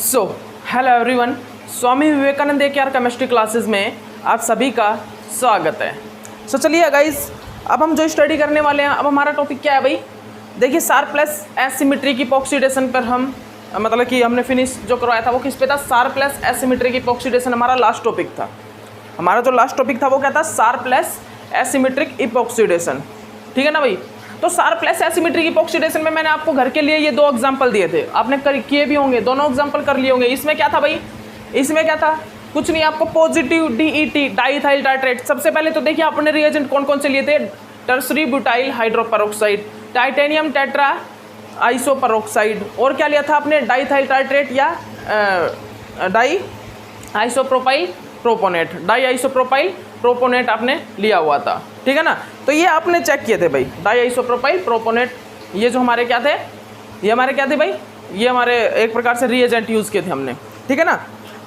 So hello everyone, Swami Vivekananda AKR chemistry classes में आप सभी का स्वागत है। सो चलिए गाइस, अब हम जो स्टडी करने वाले हैं, अब हमारा टॉपिक क्या है भाई। देखिए, शार्पलेस एसिमेट्रिक इपॉक्सीडेशन पर हम मतलब कि हमने फिनिश जो करवाया था वो किस पे था, शार्पलेस एसिमेट्रिक इपॉक्सीडेशन हमारा लास्ट टॉपिक था। हमारा जो लास्ट टॉपिक था वो क्या था, शार्पलेस एसिमेट्रिक इपॉक्सीडेशन। ठीक है ना भाई। तो शार्पलेस एसिमेट्रिक इपॉक्सीडेशन में मैंने आपको घर के लिए ये दो एग्जांपल दिए थे, आपने किए भी होंगे, दोनों एग्जांपल कर लिए होंगे। इसमें क्या था भाई, इसमें क्या था, कुछ नहीं, आपको पॉजिटिव DET डाईथाइल टाइट्रेट। सबसे पहले तो देखिए आपने रिएजेंट कौन कौन से लिए थे, tertiary butyl hydroperoxide, titanium tetra isoperoxide, और क्या लिया था आपने, डाईथाइल टाइट्रेट या di isopropyl propionate, di isopropyl propionate आपने लिया हुआ था। ठीक है ना। तो ये आपने चेक किए थे भाई, डाई आइसोप्रोपाइल प्रोपोनेट, ये जो हमारे क्या थे, ये हमारे क्या थे भाई, ये हमारे एक प्रकार से रिएजेंट यूज़ किए थे हमने। ठीक है ना।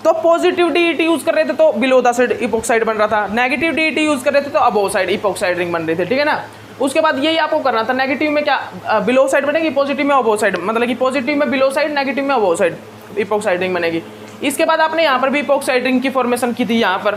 तो पॉजिटिव DET यूज़ कर रहे थे तो बिलो द साइड इपॉक्साइड बन रहा था, नेगेटिव DET यूज़ कर रहे थे तो अबोव साइड इपॉक्साइड रिंग बन रही थी। ठीक है ना। उसके बाद यही आपको करना था, नेगेटिव में क्या बिलो साइड बनेगी, पॉजिटिव में अबोव साइड, मतलब कि पॉजिटिव में बिलो साइड, नेगेटिव में अबोव साइड इपॉक्साइड रिंग बनेगी। इसके बाद आपने यहाँ पर भी इपॉक्साइड रिंग की फॉर्मेशन की थी यहाँ पर।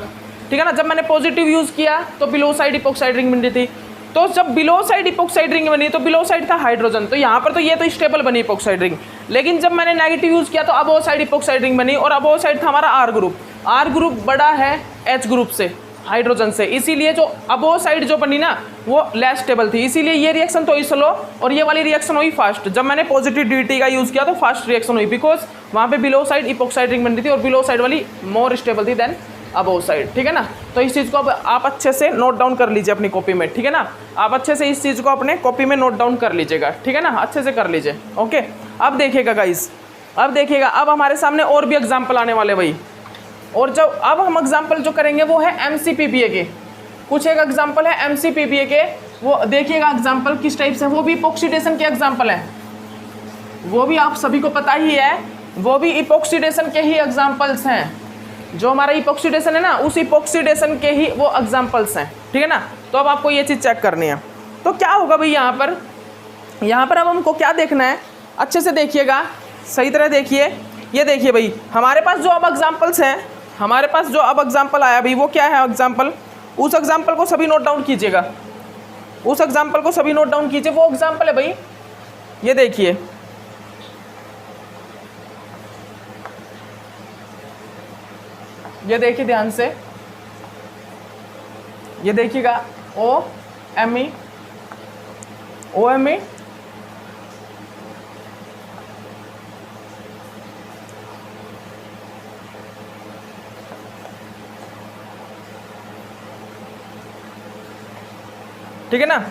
ठीक है ना। जब मैंने पॉजिटिव यूज़ किया तो बिलो साइड इपॉक्साइड रिंग बन रही थी, तो जब बिलो साइड इपॉक्साइड रिंग बनी तो बिलो साइड था हाइड्रोजन, तो यहाँ पर तो ये तो स्टेबल बनी इपॉक्साइड रिंग। लेकिन जब मैंने नेगेटिव यूज़ किया तो अबोव साइड इपॉक्साइड रिंग बनी, और अबोव साइड था हमारा R ग्रुप। R ग्रुप बड़ा है H ग्रुप से, हाइड्रोजन से, इसीलिए जो अबोव साइड जो बनी ना वो लेस स्टेबल थी, इसीलिए ये रिएक्शन तो हुई स्लो और ये वाली रिएक्शन हुई फास्ट। जब मैंने पॉजिटिव DET का यूज़ किया तो फास्ट रिएक्शन हुई, बिकॉज वहाँ पे बिलो साइड इपॉक्साइड रिंग बन रही थी और बिलो साइड वाली मोर स्टेबल थी देन अबोव साइड। ठीक है ना। तो इस चीज़ को अब आप अच्छे से नोट डाउन कर लीजिए अपनी कॉपी में। ठीक है ना। आप अच्छे से इस चीज़ को अपने कॉपी में नोट डाउन कर लीजिएगा। ठीक है ना, अच्छे से कर लीजिए। ओके, अब देखिएगा गाइस, अब देखिएगा, अब हमारे सामने और भी एग्जाम्पल आने वाले भाई। और जब अब हम एग्जाम्पल जो करेंगे वो है MCPBA के, कुछ एक एग्जाम्पल है MCPBA के, वो देखिएगा एग्जाम्पल किस टाइप से, वो भी इपॉक्सीडेशन के एग्जाम्पल है, वो भी आप सभी को पता ही है, वो भी इपॉक्सीडेशन के ही एग्जाम्पल्स हैं। जो हमारा इपॉक्सीडेशन है ना, उस इपॉक्सीडेशन के ही वो एग्जाम्पल्स हैं। ठीक है ना। तो अब आपको ये चीज़ चेक करनी है। तो क्या होगा भाई यहाँ पर अब हमको क्या देखना है, अच्छे से देखिएगा, सही तरह देखिए। ये देखिए भाई, हमारे पास जो अब एग्जाम्पल्स हैं, हमारे पास जो अब एग्जाम्पल आया भाई, वो क्या है एग्जाम्पल, उस एग्जाम्पल को सभी नोट डाउन कीजिएगा, उस एग्जाम्पल को सभी नोट डाउन कीजिए। वो एग्जाम्पल है भाई, ये देखिए, ये देखिए ध्यान से, ये देखिएगा, OMe ठीक है ना।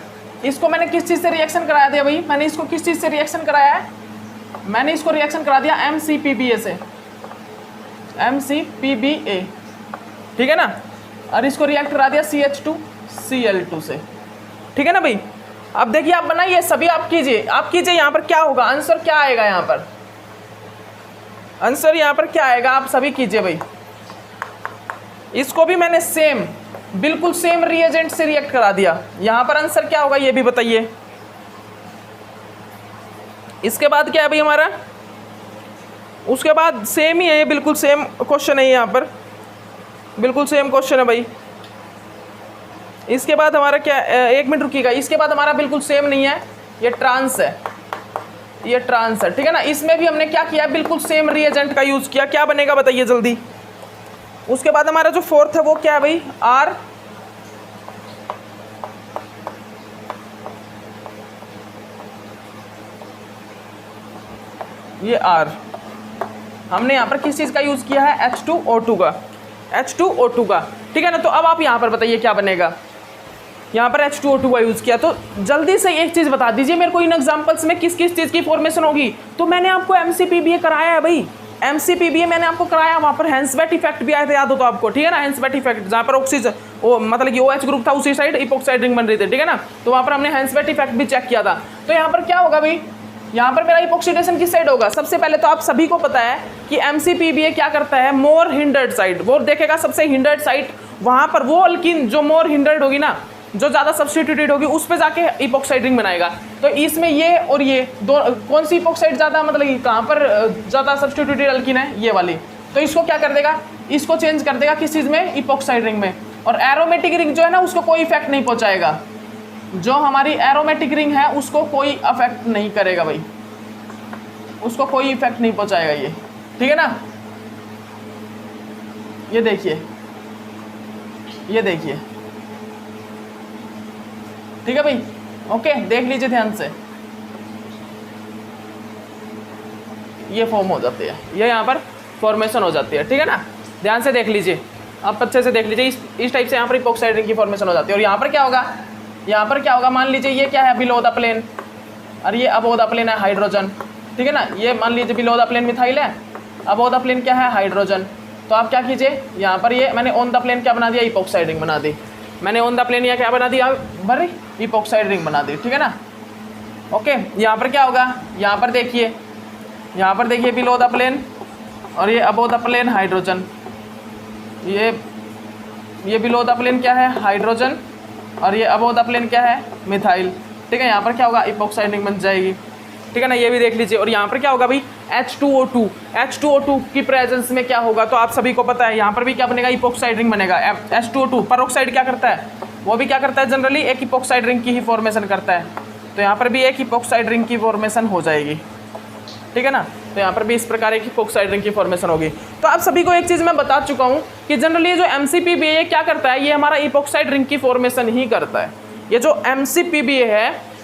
इसको मैंने किस चीज़ से रिएक्शन कराया दिया भाई, मैंने इसको किस चीज़ से रिएक्शन कराया है, मैंने इसको रिएक्शन करा दिया MCPBA से, MCPBA। ठीक है ना। और इसको रिएक्ट करा दिया CH2Cl2 से। ठीक है ना भाई। अब देखिए, आप बनाइए, सभी आप कीजिए, आप कीजिए। यहाँ पर क्या होगा, आंसर क्या आएगा, यहाँ पर आंसर यहाँ पर क्या आएगा, आप सभी कीजिए भाई। इसको भी मैंने सेम, बिल्कुल सेम रिएजेंट से रिएक्ट करा दिया, यहाँ पर आंसर क्या होगा ये भी बताइए। इसके बाद क्या है भाई हमारा, उसके बाद सेम ही है, ये बिल्कुल सेम क्वेश्चन है, यहाँ पर बिल्कुल सेम क्वेश्चन है भाई। इसके बाद हमारा क्या, एक मिनट रुकिएगा, इसके बाद हमारा बिल्कुल सेम नहीं है, ये ट्रांस है, ये ट्रांस है। ठीक है ना। इसमें भी हमने क्या किया, बिल्कुल सेम रिएजेंट का यूज़ किया। क्या बनेगा बताइए जल्दी। उसके बाद हमारा जो फोर्थ है वो क्या है भाई, R, ये R हमने यहाँ पर किस चीज़ का यूज़ किया है, H2O2 का, H2O2 का। ठीक है ना। तो अब आप यहाँ पर बताइए क्या बनेगा, यहाँ पर H2O2 का यूज़ किया। तो जल्दी से एक चीज़ बता दीजिए मेरे को, इन एग्जाम्पल्स में किस किस चीज़ की फॉर्मेशन होगी। तो मैंने आपको MCPBA कराया है भाई, MCPBA मैंने आपको कराया, वहाँ पर हेंसबेट इफेक्ट भी आया था, याद हो तो आपको। ठीक है ना। हेंसबेट इफेक्ट, जहाँ पर ऑक्सीजन, वो मतलब कि OH ग्रुप था, उसी साइड इपॉक्साइड रिंग बन रही थी। ठीक है ना। तो वहाँ पर हमने हेंसबेट इफेक्ट भी चेक किया था। तो यहाँ पर क्या होगा भाई, यहाँ पर मेरा इपॉक्सीडेशन किस साइड होगा। सबसे पहले तो आप सभी को पता है कि MCPBA क्या करता है, मोर हिंडर्ड साइड, वो देखेगा सबसे हिंडर्ड साइड, वहाँ पर वो अल्कीन जो मोर हिंडर्ड होगी ना, जो ज़्यादा सब्स्टिट्यूटेड होगी उस पे जाके इपोक्साइड रिंग बनाएगा। तो इसमें ये और ये दो, कौन सी इपोक्साइड ज़्यादा, मतलब कहाँ पर ज़्यादा सब्स्टिट्यूटेड अल्कीन है, ये वाली। तो इसको क्या कर देगा, इसको चेंज कर देगा किस चीज़ में, इपोक्साइड रिंग में। और एरोमेटिक रिंग जो है ना उसको कोई इफेक्ट नहीं पहुँचाएगा, जो हमारी एरोमेटिक रिंग है उसको कोई अफेक्ट नहीं करेगा भाई, उसको कोई इफेक्ट नहीं पहुँचाएगा ये, ठीक है ना। ये देखिए, ये देखिए, ठीक है भाई, ओके, देख लीजिए ध्यान से, ये फॉर्म हो जाती है, ये यहाँ पर फॉर्मेशन हो जाती है, ठीक है ना। ध्यान से देख लीजिए, आप अच्छे से देख लीजिए, इस टाइप से यहाँ पर इपोक्साइड रिंग की फॉर्मेशन हो जाती है। और यहाँ पर क्या होगा, यहाँ पर क्या होगा, मान लीजिए ये क्या है, बिलो द प्लेन, और ये अबोव द प्लेन है हाइड्रोजन, ठीक है ना। ये मान लीजिए बिलो द प्लेन मिथाइल है, अबोव द प्लेन क्या है, हाइड्रोजन। तो आप क्या कीजिए, यहाँ पर ये मैंने ऑन द प्लेन क्या बना दिया, इपोक्साइड रिंग बना दी। मैंने ऑन द प्लेन या क्या बना दिया, भरी इपोक्साइड रिंग बना दी, ठीक है ना। ओके, यहाँ पर क्या होगा, यहाँ पर देखिए, यहाँ पर देखिए बिलो द प्लेन और ये अबोव द प्लेन हाइड्रोजन, ये बिलो द प्लेन क्या है, हाइड्रोजन, और ये अबोव द प्लेन क्या है, मिथाइल, ठीक है। यहाँ पर क्या होगा, इपोक्साइड रिंग बन जाएगी, ठीक है ना। ये भी देख लीजिए। और यहाँ पर क्या होगा भाई, H2O2, H2O2 की प्रेजेंस में क्या होगा, तो आप सभी को पता है यहाँ पर भी क्या बनेगा, इपोक्साइड रिंग बनेगा। H2O2 पेरोक्साइड क्या करता है, वो भी क्या करता है, जनरली एक इपोक्साइड रिंग की ही फॉर्मेशन करता है। तो यहाँ पर भी एक इपोक्साइड रिंग की फॉर्मेशन हो जाएगी, ठीक है ना। तो यहाँ पर भी इस प्रकार एक इपोक्साइड रिंग की फॉर्मेशन होगी। तो आप सभी को एक चीज़ मैं बता चुका हूँ कि जनरली जो MCPBA ये क्या करता है, ये हमारा इपोक्साइड रिंग की फॉर्मेशन ही करता है। ये जो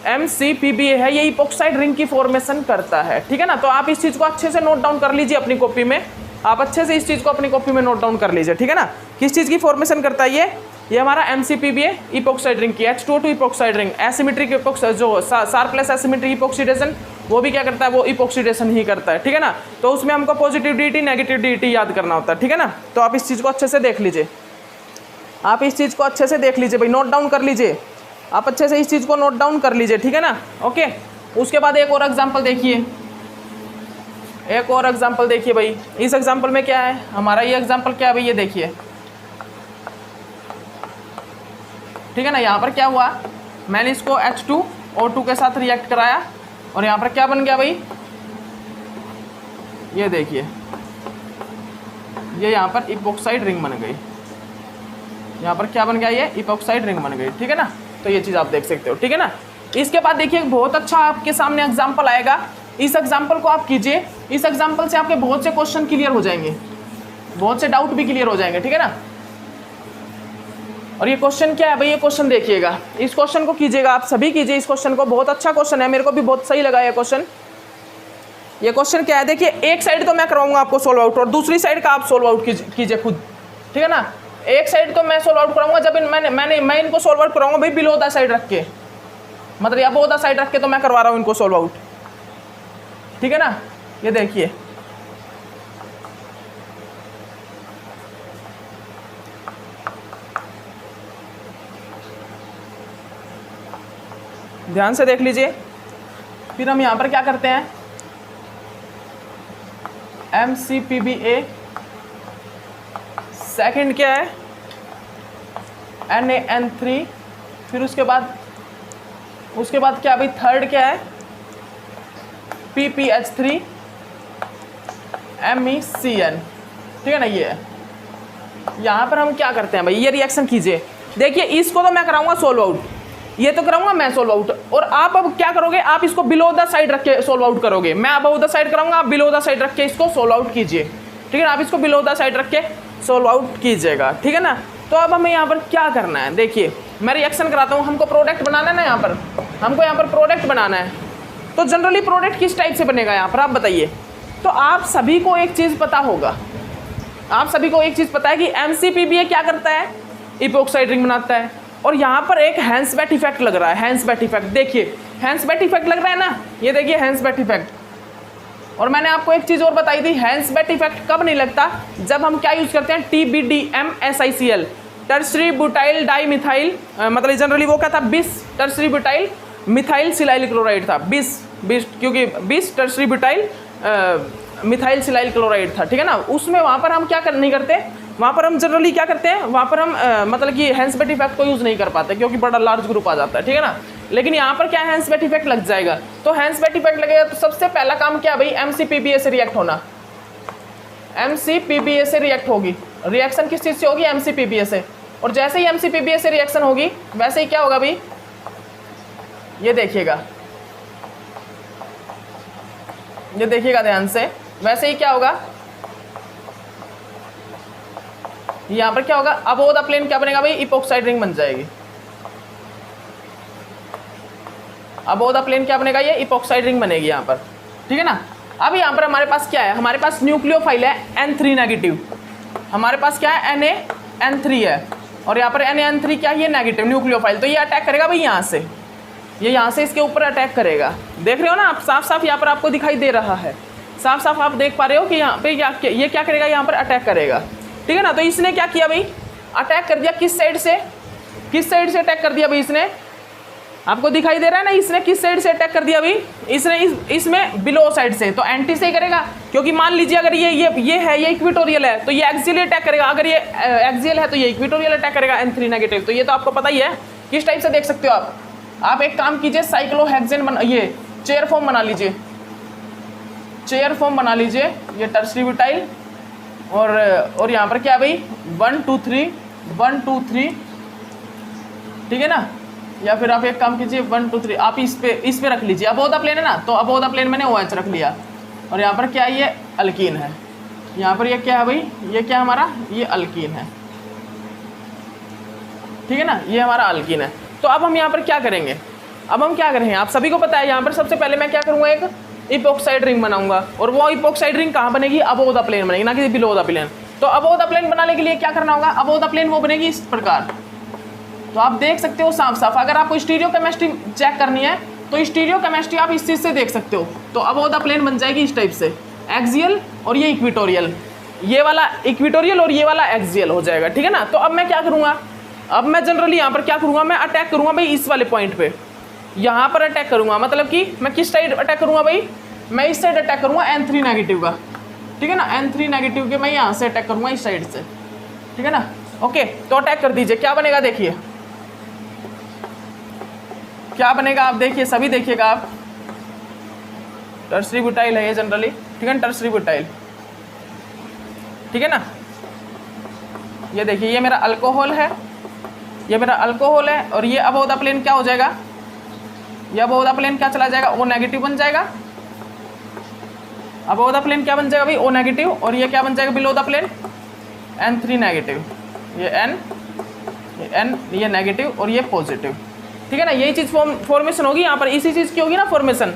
MCPBA है ये इपोक्साइड रिंग की फॉर्मेशन करता है, ठीक है ना। तो आप इस चीज़ को अच्छे से नोट डाउन कर लीजिए अपनी कॉपी में, आप अच्छे से इस चीज़ को अपनी कॉपी में नोट डाउन कर लीजिए, ठीक है ना। किस चीज़ की फॉर्मेशन करता है ये हमारा MCPBA इपोक्साइड रिंग की, H2O2 इपोक्साइड रिंग, एसिमेट्रिक जो शार्पलेस एसिमेट्रिक इपोक्सीडेशन, वो भी क्या करता है, वो इपोक्सीडेशन ही करता है, ठीक है ना। तो उसमें हमको पॉजिटिव DT नेगेटिव DT याद करना होता है, ठीक है ना। तो आप इस चीज़ को अच्छे से देख लीजिए, आप इस चीज़ को अच्छे से देख लीजिए भाई, नोट डाउन कर लीजिए, आप अच्छे से इस चीज़ को नोट डाउन कर लीजिए, ठीक है ना। ओके, उसके बाद एक और एग्जांपल देखिए, एक और एग्जांपल देखिए भाई। इस एग्जांपल में क्या है हमारा, ये एग्जांपल क्या है भाई, ये देखिए, ठीक है ना। यहाँ पर क्या हुआ, मैंने इसको H2O2 के साथ रिएक्ट कराया और यहाँ पर क्या बन गया भाई, ये देखिए, ये यहाँ पर इपोक्साइड रिंग बन गई, यहाँ पर क्या बन गया, ये इपोक्साइड रिंग बन गई, ठीक है ना। तो ये चीज़ आप देख सकते हो, ठीक है ना। इसके बाद देखिए बहुत अच्छा आपके सामने एग्जाम्पल आएगा, इस एग्जाम्पल को आप कीजिए, इस एग्जाम्पल से आपके बहुत से क्वेश्चन क्लियर हो जाएंगे, बहुत से डाउट भी क्लियर हो जाएंगे, ठीक है ना। और ये क्वेश्चन क्या है भाई, ये क्वेश्चन देखिएगा, इस क्वेश्चन को कीजिएगा, आप सभी कीजिए इस क्वेश्चन को, बहुत अच्छा क्वेश्चन है, मेरे को भी बहुत सही लगा ये क्वेश्चन। ये क्वेश्चन क्या है, देखिए, एक साइड तो मैं कराऊंगा आपको सोल्व आउट और दूसरी साइड का आप सोल्व आउट कीजिए खुद, ठीक है ना। एक साइड तो मैं सोल्व आउट कराऊंगा, जब मैं इनको सोल्व आउट कराऊंगा भाई बिलो द साइड रख के, मतलब अबोव द साइड रख के तो मैं करवा रहा हूँ इनको सोल्व आउट, ठीक है ना। ये देखिए, ध्यान से देख लीजिए। फिर हम यहाँ पर क्या करते हैं, MCPBA, सेकंड क्या है NaN3, फिर उसके बाद क्या भाई, थर्ड क्या है PPH3 MECN, ठीक है ना। ये है, यहाँ पर हम क्या करते हैं भाई, ये रिएक्शन कीजिए, देखिए इसको तो मैं कराऊंगा सोल्व आउट, ये तो कराऊंगा मैं सोल्व आउट, और आप अब क्या करोगे, आप इसको बिलो द साइड रख के सोल्व आउट करोगे, मैं अबव द साइड कराऊंगा, आप बिलो द साइड रख के इसको सोल्व आउट कीजिए, ठीक है ना। आप इसको बिलो द साइड रख के सोल्व आउट कीजिएगा, ठीक है ना। तो अब हमें यहाँ पर क्या करना है, देखिए मैं रिएक्शन कराता हूँ, हमको प्रोडक्ट बनाना है ना, यहाँ पर हमको यहाँ पर प्रोडक्ट बनाना है। तो जनरली प्रोडक्ट किस टाइप से बनेगा यहाँ पर आप बताइए। तो आप सभी को एक चीज़ पता होगा, आप सभी को एक चीज़ पता है कि MCPBA क्या करता है, इपोक्साइड रिंग बनाता है। और यहाँ पर एक हैंसबेट इफेक्ट लग रहा है, हैंसबेट इफेक्ट, देखिए हैंसबेट इफेक्ट लग रहा है ना, ये देखिए हैंसबेट इफेक्ट। और मैंने आपको एक चीज़ और बताई थी, हैंसबेट इफेक्ट कब नहीं लगता, जब हम क्या यूज़ करते हैं, TBDMSICL, टर्सरी ब्यूटाइल डाईमिथाइल, मतलब जनरली वो क्या था, 20 tertiary butyl methyl silyl chloride था, 20 क्योंकि 20 tertiary butyl methyl silyl chloride था, ठीक है ना। उसमें वहाँ पर हम क्या नहीं करते, वहाँ पर हम जनरली क्या करते हैं, वहाँ पर हम मतलब कि हेंसबेट इफेक्ट को यूज़ नहीं कर पाते क्योंकि बड़ा लार्ज ग्रुप आ जाता है, ठीक है ना। लेकिन यहाँ पर क्या है, हेंसबेट इफेक्ट लग जाएगा। तो हेंसबेट इफेक्ट लगेगा तो सबसे पहला काम क्या भाई, MCPBA से रिएक्ट होना। MCPBA से रिएक्ट होगी, रिएक्शन किस चीज़ से होगी, MCPBA से। और जैसे ही MCPBA से रिएक्शन होगी वैसे ही क्या होगा भाई, ये देखिएगा, ये देखिएगा ध्यान से, वैसे ही क्या होगा, यहाँ पर क्या होगा, अबोव द प्लेन क्या बनेगा भाई, इपॉक्साइड रिंग बन जाएगी। अबोव द प्लेन क्या बनेगा, ये इपॉक्साइड रिंग बनेगी यहाँ पर, ठीक है ना। अब यहाँ पर हमारे पास क्या है, हमारे पास न्यूक्लियोफाइल है N3 नेगेटिव, हमारे पास क्या है NaN3 है, और यहाँ पर NaN3 क्या है, ये नेगेटिव न्यूक्लियोफाइल। तो ये अटैक करेगा भाई यहाँ से, ये यहाँ से इसके ऊपर अटैक करेगा। देख रहे हो ना आप, साफ साफ यहाँ पर आपको दिखाई दे रहा है, साफ साफ आप देख पा रहे हो कि यहाँ पे ये क्या करेगा, यहाँ पर अटैक करेगा, ठीक है ना। तो इसने क्या किया भाई, अटैक कर दिया किस साइड से, किस साइड से अटैक कर दिया भाई इसने, आपको दिखाई दे रहा है ना, इसने किस साइड से अटैक कर दिया भाई, इसने इसमें बिलो साइड से। तो एंटी से ही करेगा, क्योंकि मान लीजिए अगर ये है, ये इक्वेटोरियल है तो ये एक्सियल अटैक करेगा, अगर ये एक्सियल है तो ये इक्वेटोरियल अटैक करेगा N3 नेगेटिव। तो ये तो आपको पता ही है किस टाइप से देख सकते हो आप एक काम कीजिए, साइक्लोहेक्सेन ये चेयर फॉर्म बना लीजिए, चेयर फॉर्म बना लीजिए, ये टर्सरी ब्यूटाइल, और यहाँ पर क्या है भाई 1 2 3 1 2 3, ठीक है ना। या फिर आप एक काम कीजिए 1 2 3 आप इस पे रख लीजिए, अबोव द प्लेन है ना, तो अबोव द प्लेन मैंने OH रख लिया, और यहाँ पर क्या है, ये अल्कीन है, यहाँ पर ये क्या है भाई, ये क्या हमारा, ये अल्कीन है, ठीक है ना, ये हमारा अल्कीन है। तो अब हम यहाँ पर क्या करेंगे, अब हम क्या करेंगे, आप सभी को पता है, यहाँ पर सबसे पहले मैं क्या करूँगा, एक इपॉक्साइड रिंग बनाऊंगा, और वो इपॉक्साइड रिंग कहाँ बनेगी, अबोव द प्लेन बनेगी, ना कि बिलो द प्लेन। तो अबोव द प्लेन बनाने के लिए क्या करना होगा, अबोव द प्लेन वो बनेगी इस प्रकार। तो आप देख सकते हो साफ साफ, अगर आपको स्टीरियो केमिस्ट्री चेक करनी है तो स्टीरियो केमिस्ट्री आप इस चीज़ से देख सकते हो। तो अबोव द प्लेन बन जाएगी इस टाइप से, एक्सियल और ये इक्वेटोरियल, ये वाला इक्वेटोरियल और ये वाला एक्सियल हो जाएगा, ठीक है ना। तो अब मैं क्या करूँगा, अब मैं जनरली यहाँ पर क्या करूँगा, मैं अटैक करूँगा भाई इस वाले पॉइंट पे, यहाँ पर अटैक करूँगा, मतलब कि मैं किस साइड अटैक करूँगा भाई, मैं इस साइड अटैक करूँगा N3 नेगेटिव का, ठीक है ना, N3 नेगेटिव के मैं यहाँ से अटैक करूँगा इस साइड से, ठीक है ना। ओके, तो अटैक कर दीजिए, क्या बनेगा देखिए, क्या बनेगा आप देखिए, सभी देखिएगा आप, टर्सरी ब्यूटाइल है ये जनरली, ठीक है, टर्सरी ब्यूटाइल, ठीक है ना। ये देखिए, ये मेरा अल्कोहल है, ये मेरा अल्कोहल है, और ये अबोव द प्लेन क्या हो जाएगा, ये अबोव द प्लेन क्या चला जाएगा, O नेगेटिव बन जाएगा, अबोव द प्लेन क्या बन जाएगा भाई, O नेगेटिव, और ये क्या बन जाएगा below the plane, N3 negative, ये N ये नेगेटिव और ये पॉजिटिव, ठीक है ना। यही चीज़ फॉर्मेशन होगी यहाँ पर, इसी चीज़ की होगी ना फॉर्मेशन।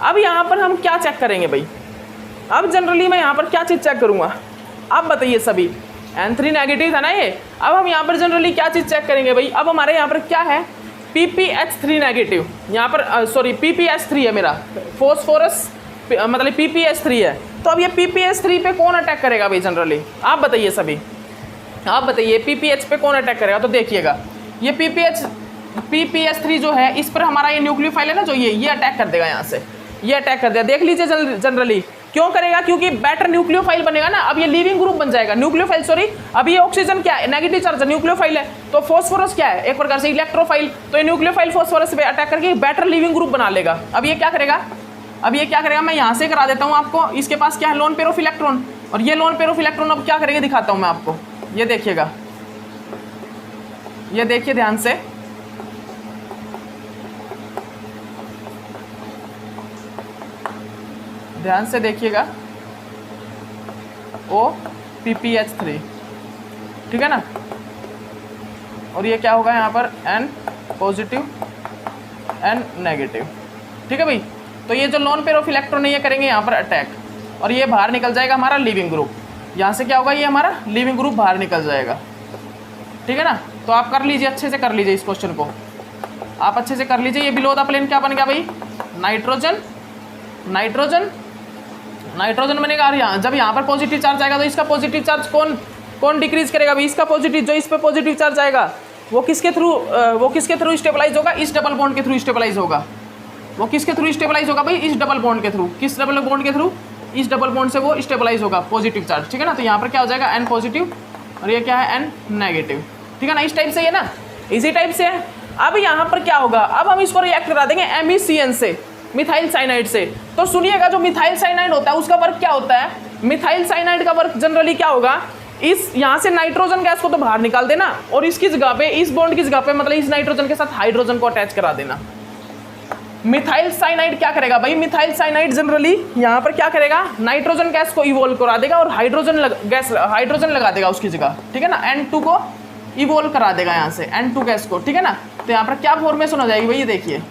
अब यहाँ पर हम क्या चेक करेंगे भाई, अब जनरली मैं यहाँ पर क्या चीज़ चेक करूँगा, आप बताइए सभी, N3 नेगेटिव था ना ये, अब हम यहाँ पर जनरली क्या चीज़ चेक करेंगे भाई, अब हमारे यहाँ पर क्या है, PPH3 नेगेटिव, यहाँ पर सॉरी PPH3 है मेरा, फॉस्फोरस मतलब PPH3 है। तो अब ये PPH3 पे कौन अटैक करेगा भाई जनरली, आप बताइए सभी, आप बताइए PPH पे कौन अटैक करेगा। तो देखिएगा, ये PPH3 जो है, इस पर हमारा ये न्यूक्लियोफाइल है ना, जो ये अटैक कर देगा यहाँ से, ये अटैक कर देगा, देख लीजिए जनरली क्यों करेगा, क्योंकि बेटर न्यूक्लियोफाइल बनेगा ना, अब ये लीविंग ग्रुप बन जाएगा, न्यूक्लियोफाइल सॉरी, अब ये ऑक्सीजन क्या है, नेगेटिव चार्ज न्यूक्लियोफाइल है, तो फॉस्फोरस क्या है, एक प्रकार से इलेक्ट्रोफाइल, तो ये न्यूक्लियोफाइल फॉस्फोरस पे अटैक करके बेटर लिविंग ग्रुप बना लेगा। अब ये क्या करेगा, अब ये क्या करेगा, मैं यहाँ से करा देता हूँ आपको, इसके पास क्या है, लोन पेयर ऑफ इलेक्ट्रॉन, और ये लोन पेयर ऑफ इलेक्ट्रॉन अब क्या करेंगे दिखाता हूँ मैं आपको, ये देखिएगा, ये देखिए ध्यान से, ध्यान से देखिएगा, O PPH3, ठीक है ना, और ये क्या होगा यहाँ पर N पॉजिटिव N नेगेटिव, ठीक है भाई। तो ये जो लोन पेयर ऑफ इलेक्ट्रॉन है ये करेंगे यहाँ पर अटैक, और ये बाहर निकल जाएगा हमारा लिविंग ग्रुप, यहाँ से क्या होगा, ये हमारा लिविंग ग्रुप बाहर निकल जाएगा, ठीक है ना। तो आप कर लीजिए, अच्छे से कर लीजिए इस क्वेश्चन को, आप अच्छे से कर लीजिए। ये बिलो द प्लेन क्या बन गया भाई, नाइट्रोजन, नाइट्रोजन, नाइट्रोजन बनेगा, और यहाँ जब यहाँ पर पॉजिटिव चार्ज आएगा तो इसका पॉजिटिव चार्ज कौन डिक्रीज करेगा भाई, इसका पॉजिटिव, जो इस पर पॉजिटिव चार्ज आएगा वो किसके थ्रू स्टेबलाइज होगा, इस डबल बॉन्ड के थ्रू स्टेबलाइज होगा, वो किसके थ्रू स्टेबलाइज होगा भाई, इस डबल बॉन्ड के थ्रू, किस डबल बॉन्ड के थ्रू, इस डबल बॉन्ड से वो स्टेबलाइज होगा पॉजिटिव चार्ज, ठीक है ना। तो यहाँ पर क्या हो जाएगा, N पॉजिटिव और ये क्या है N नेगेटिव, ठीक है ना। इस टाइप से है ना, इसी टाइप से है। अब यहाँ पर क्या होगा, अब हम इसको रिएक्ट करा देंगे MECN से, मिथाइल साइनाइड से। तो सुनिएगा, जो मिथाइल साइनाइड होता है उसका वर्क क्या होता है, मिथाइल साइनाइड का वर्क जनरली क्या होगा, इस यहाँ से नाइट्रोजन गैस को तो बाहर निकाल देना और इसकी जगह पे, इस बॉन्ड की जगह पे मतलब इस नाइट्रोजन के साथ हाइड्रोजन को अटैच करा देना। मिथाइल साइनाइड क्या करेगा भाई, मिथाइल साइनाइड जनरली यहाँ पर क्या करेगा, नाइट्रोजन गैस को इवोल्व करा देगा और हाइड्रोजन लगा देगा उसकी जगह, ठीक है ना। N2 को इवोल्व करा देगा यहाँ से, N2 गैस को, ठीक है ना। तो यहाँ पर क्या फॉर्मेशन हो जाएगी भाई, ये देखिए,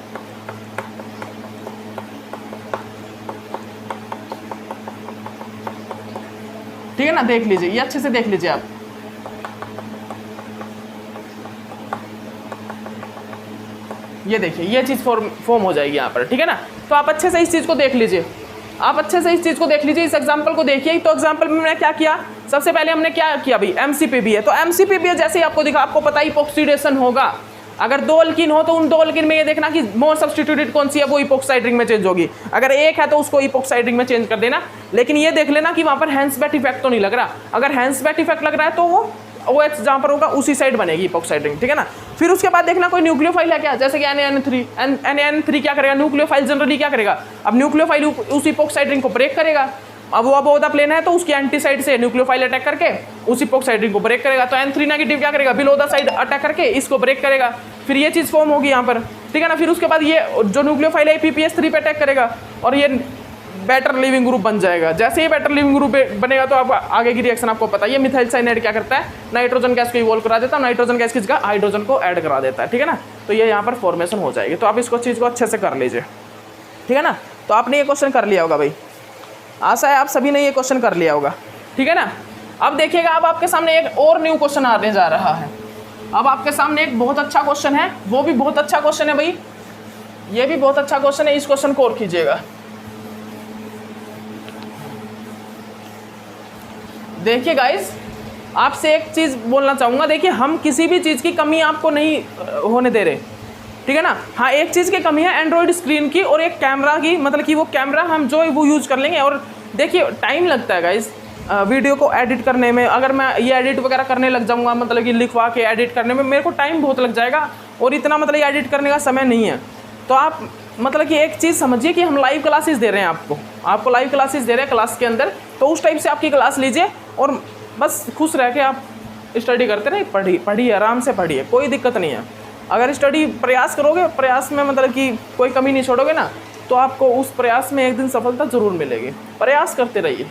ठीक है ना, देख लीजिए, ये अच्छे से देख लीजिए आप। ये देखिए, ये चीज़ फॉर्म हो जाएगी यहाँ पर, ठीक है ना। तो आप अच्छे से इस चीज़ को देख लीजिए, आप अच्छे से इस चीज़ को देख लीजिए, इस एग्जाम्पल को देखिए। तो एग्जाम्पल में मैंने क्या किया, सबसे पहले हमने क्या किया भाई, MCPB है। तो MCPB है, जैसे ही आपको दिखा, आपको पता ही इपॉक्सीडेशन होगा। अगर 2 अल्कीन हो तो उन 2 अल्कीन में ये देखना कि मोर सब्स्टिट्यूटेड कौन सी है, वो इपॉक्साइड रिंग में चेंज होगी। अगर एक है तो उसको इपॉक्साइड रिंग में चेंज कर देना। लेकिन ये देख लेना कि वहाँ पर हैंसबेट इफेक्ट तो नहीं लग रहा। अगर हैंसबेट इफेक्ट लग रहा है तो वो OH जहाँ पर होगा उसी साइड बनेगी इपॉक्साइड रिंग, ठीक है ना। फिर उसके बाद देखना कोई न्यूक्लियोफाइल है क्या, जैसे कि NaN3 क्या करेगा, न्यूक्लियोफाइल जनरली क्या करेगा, अब न्यूक्लियोफाइल उस इपॉक्साइड रिंग को ब्रेक करेगा। अब वो अबोव द प्लेन है तो उसकी एंटी साइड से न्यूक्लियोफाइल अटैक करके उस इपॉक्साइड रिंग को ब्रेक करेगा। तो N3 नेगेटिव क्या करेगा, बिलो द साइड अटैक करके इसको ब्रेक करेगा। फिर ये चीज़ फॉर्म होगी यहाँ पर, ठीक है ना। फिर उसके बाद ये जो न्यूक्लियोफाइल है PPS3 पे अटैक करेगा और ये बेटर लिविंग ग्रुप बन जाएगा। जैसे ही बेटर लिविंग ग्रुप बनेगा तो आप आगे की रिएक्शन आपको पता है। ये मिथाइल साइनाइड क्या करता है, नाइट्रोजन गैस को इवोल्व करा देता है, नाइट्रोजन गैस की जगह हाइड्रोजन को ऐड करा देता है, ठीक है ना। तो ये यहाँ पर फॉर्मेशन हो जाएगी। तो आप इसको चीज़ को अच्छे से कर लीजिए, ठीक है ना। तो आपने ये क्वेश्चन कर लिया होगा भाई, आशा है आप सभी ने ये क्वेश्चन कर लिया होगा, ठीक है ना। अब देखिएगा, अब आपके सामने एक और न्यू क्वेश्चन आने जा रहा है। अब आपके सामने एक बहुत अच्छा क्वेश्चन है, वो भी बहुत अच्छा क्वेश्चन है भाई, ये भी बहुत अच्छा क्वेश्चन है। इस क्वेश्चन को और कीजिएगा, देखिए गाइस, आपसे एक चीज़ बोलना चाहूँगा। देखिए, हम किसी भी चीज़ की कमी आपको नहीं होने दे रहे, ठीक है ना। हाँ, एक चीज़ की कमी है एंड्रॉयड स्क्रीन की और एक कैमरा की, मतलब कि वो कैमरा हम जो वो यूज़ कर लेंगे। और देखिए, टाइम लगता है गाइस वीडियो को एडिट करने में। अगर मैं ये एडिट वगैरह करने लग जाऊँगा, मतलब कि लिखवा के एडिट करने में मेरे को टाइम बहुत लग जाएगा और इतना मतलब ये एडिट करने का समय नहीं है। तो आप मतलब कि एक चीज़ समझिए कि हम लाइव क्लासेस दे रहे हैं आपको लाइव क्लासेस दे रहे हैं क्लास के अंदर। तो उस टाइप से आपकी क्लास लीजिए और बस खुश रह के आप स्टडी करते रहिए, पढ़िए आराम से पढ़िए, कोई दिक्कत नहीं है। अगर स्टडी प्रयास करोगे, प्रयास में मतलब कि कोई कमी नहीं छोड़ोगे ना, तो आपको उस प्रयास में एक दिन सफलता ज़रूर मिलेगी। प्रयास करते रहिए,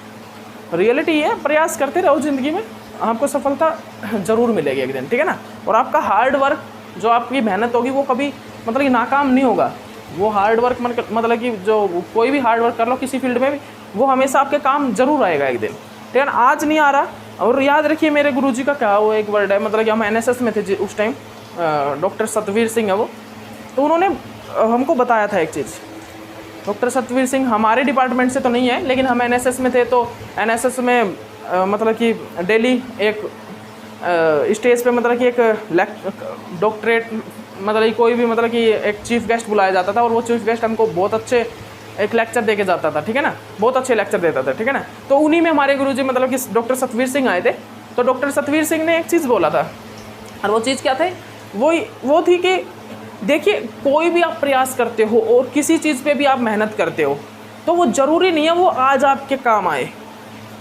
रियलिटी है, प्रयास करते रहो ज़िंदगी में, आपको सफलता ज़रूर मिलेगी एक दिन, ठीक है ना। और आपका हार्ड वर्क, जो आपकी मेहनत होगी, वो कभी मतलब कि नाकाम नहीं होगा। वो हार्ड वर्क मतलब कि जो कोई भी हार्ड वर्क कर लो किसी फील्ड में भी, वो हमेशा आपके काम ज़रूर आएगा एक दिन, ठीक है ना। आज नहीं आ रहा। और याद रखिए, मेरे गुरुजी का क्या वो एक वर्ड है, मतलब कि हम NSS में थे उस टाइम, डॉक्टर सतवीर सिंह है वो, तो उन्होंने हमको बताया था एक चीज़। डॉक्टर सतवीर सिंह हमारे डिपार्टमेंट से तो नहीं है, लेकिन हम NSS में थे। तो NSS में मतलब कि डेली एक स्टेज पे मतलब कि एक डॉक्टरेट मतलब कि कोई भी मतलब कि एक चीफ गेस्ट बुलाया जाता था और वो चीफ गेस्ट हमको बहुत अच्छे एक लेक्चर दे के जाता था, ठीक है ना, बहुत अच्छे लेक्चर देता था, ठीक है ना। तो उन्हीं में हमारे गुरुजी मतलब कि डॉक्टर सतवीर सिंह आए थे। तो डॉक्टर सतवीर सिंह ने एक चीज़ बोला था, और वो चीज़ क्या थी, वो थी कि देखिए, कोई भी आप प्रयास करते हो और किसी चीज़ पे भी आप मेहनत करते हो, तो वो ज़रूरी नहीं है वो आज आपके काम आए।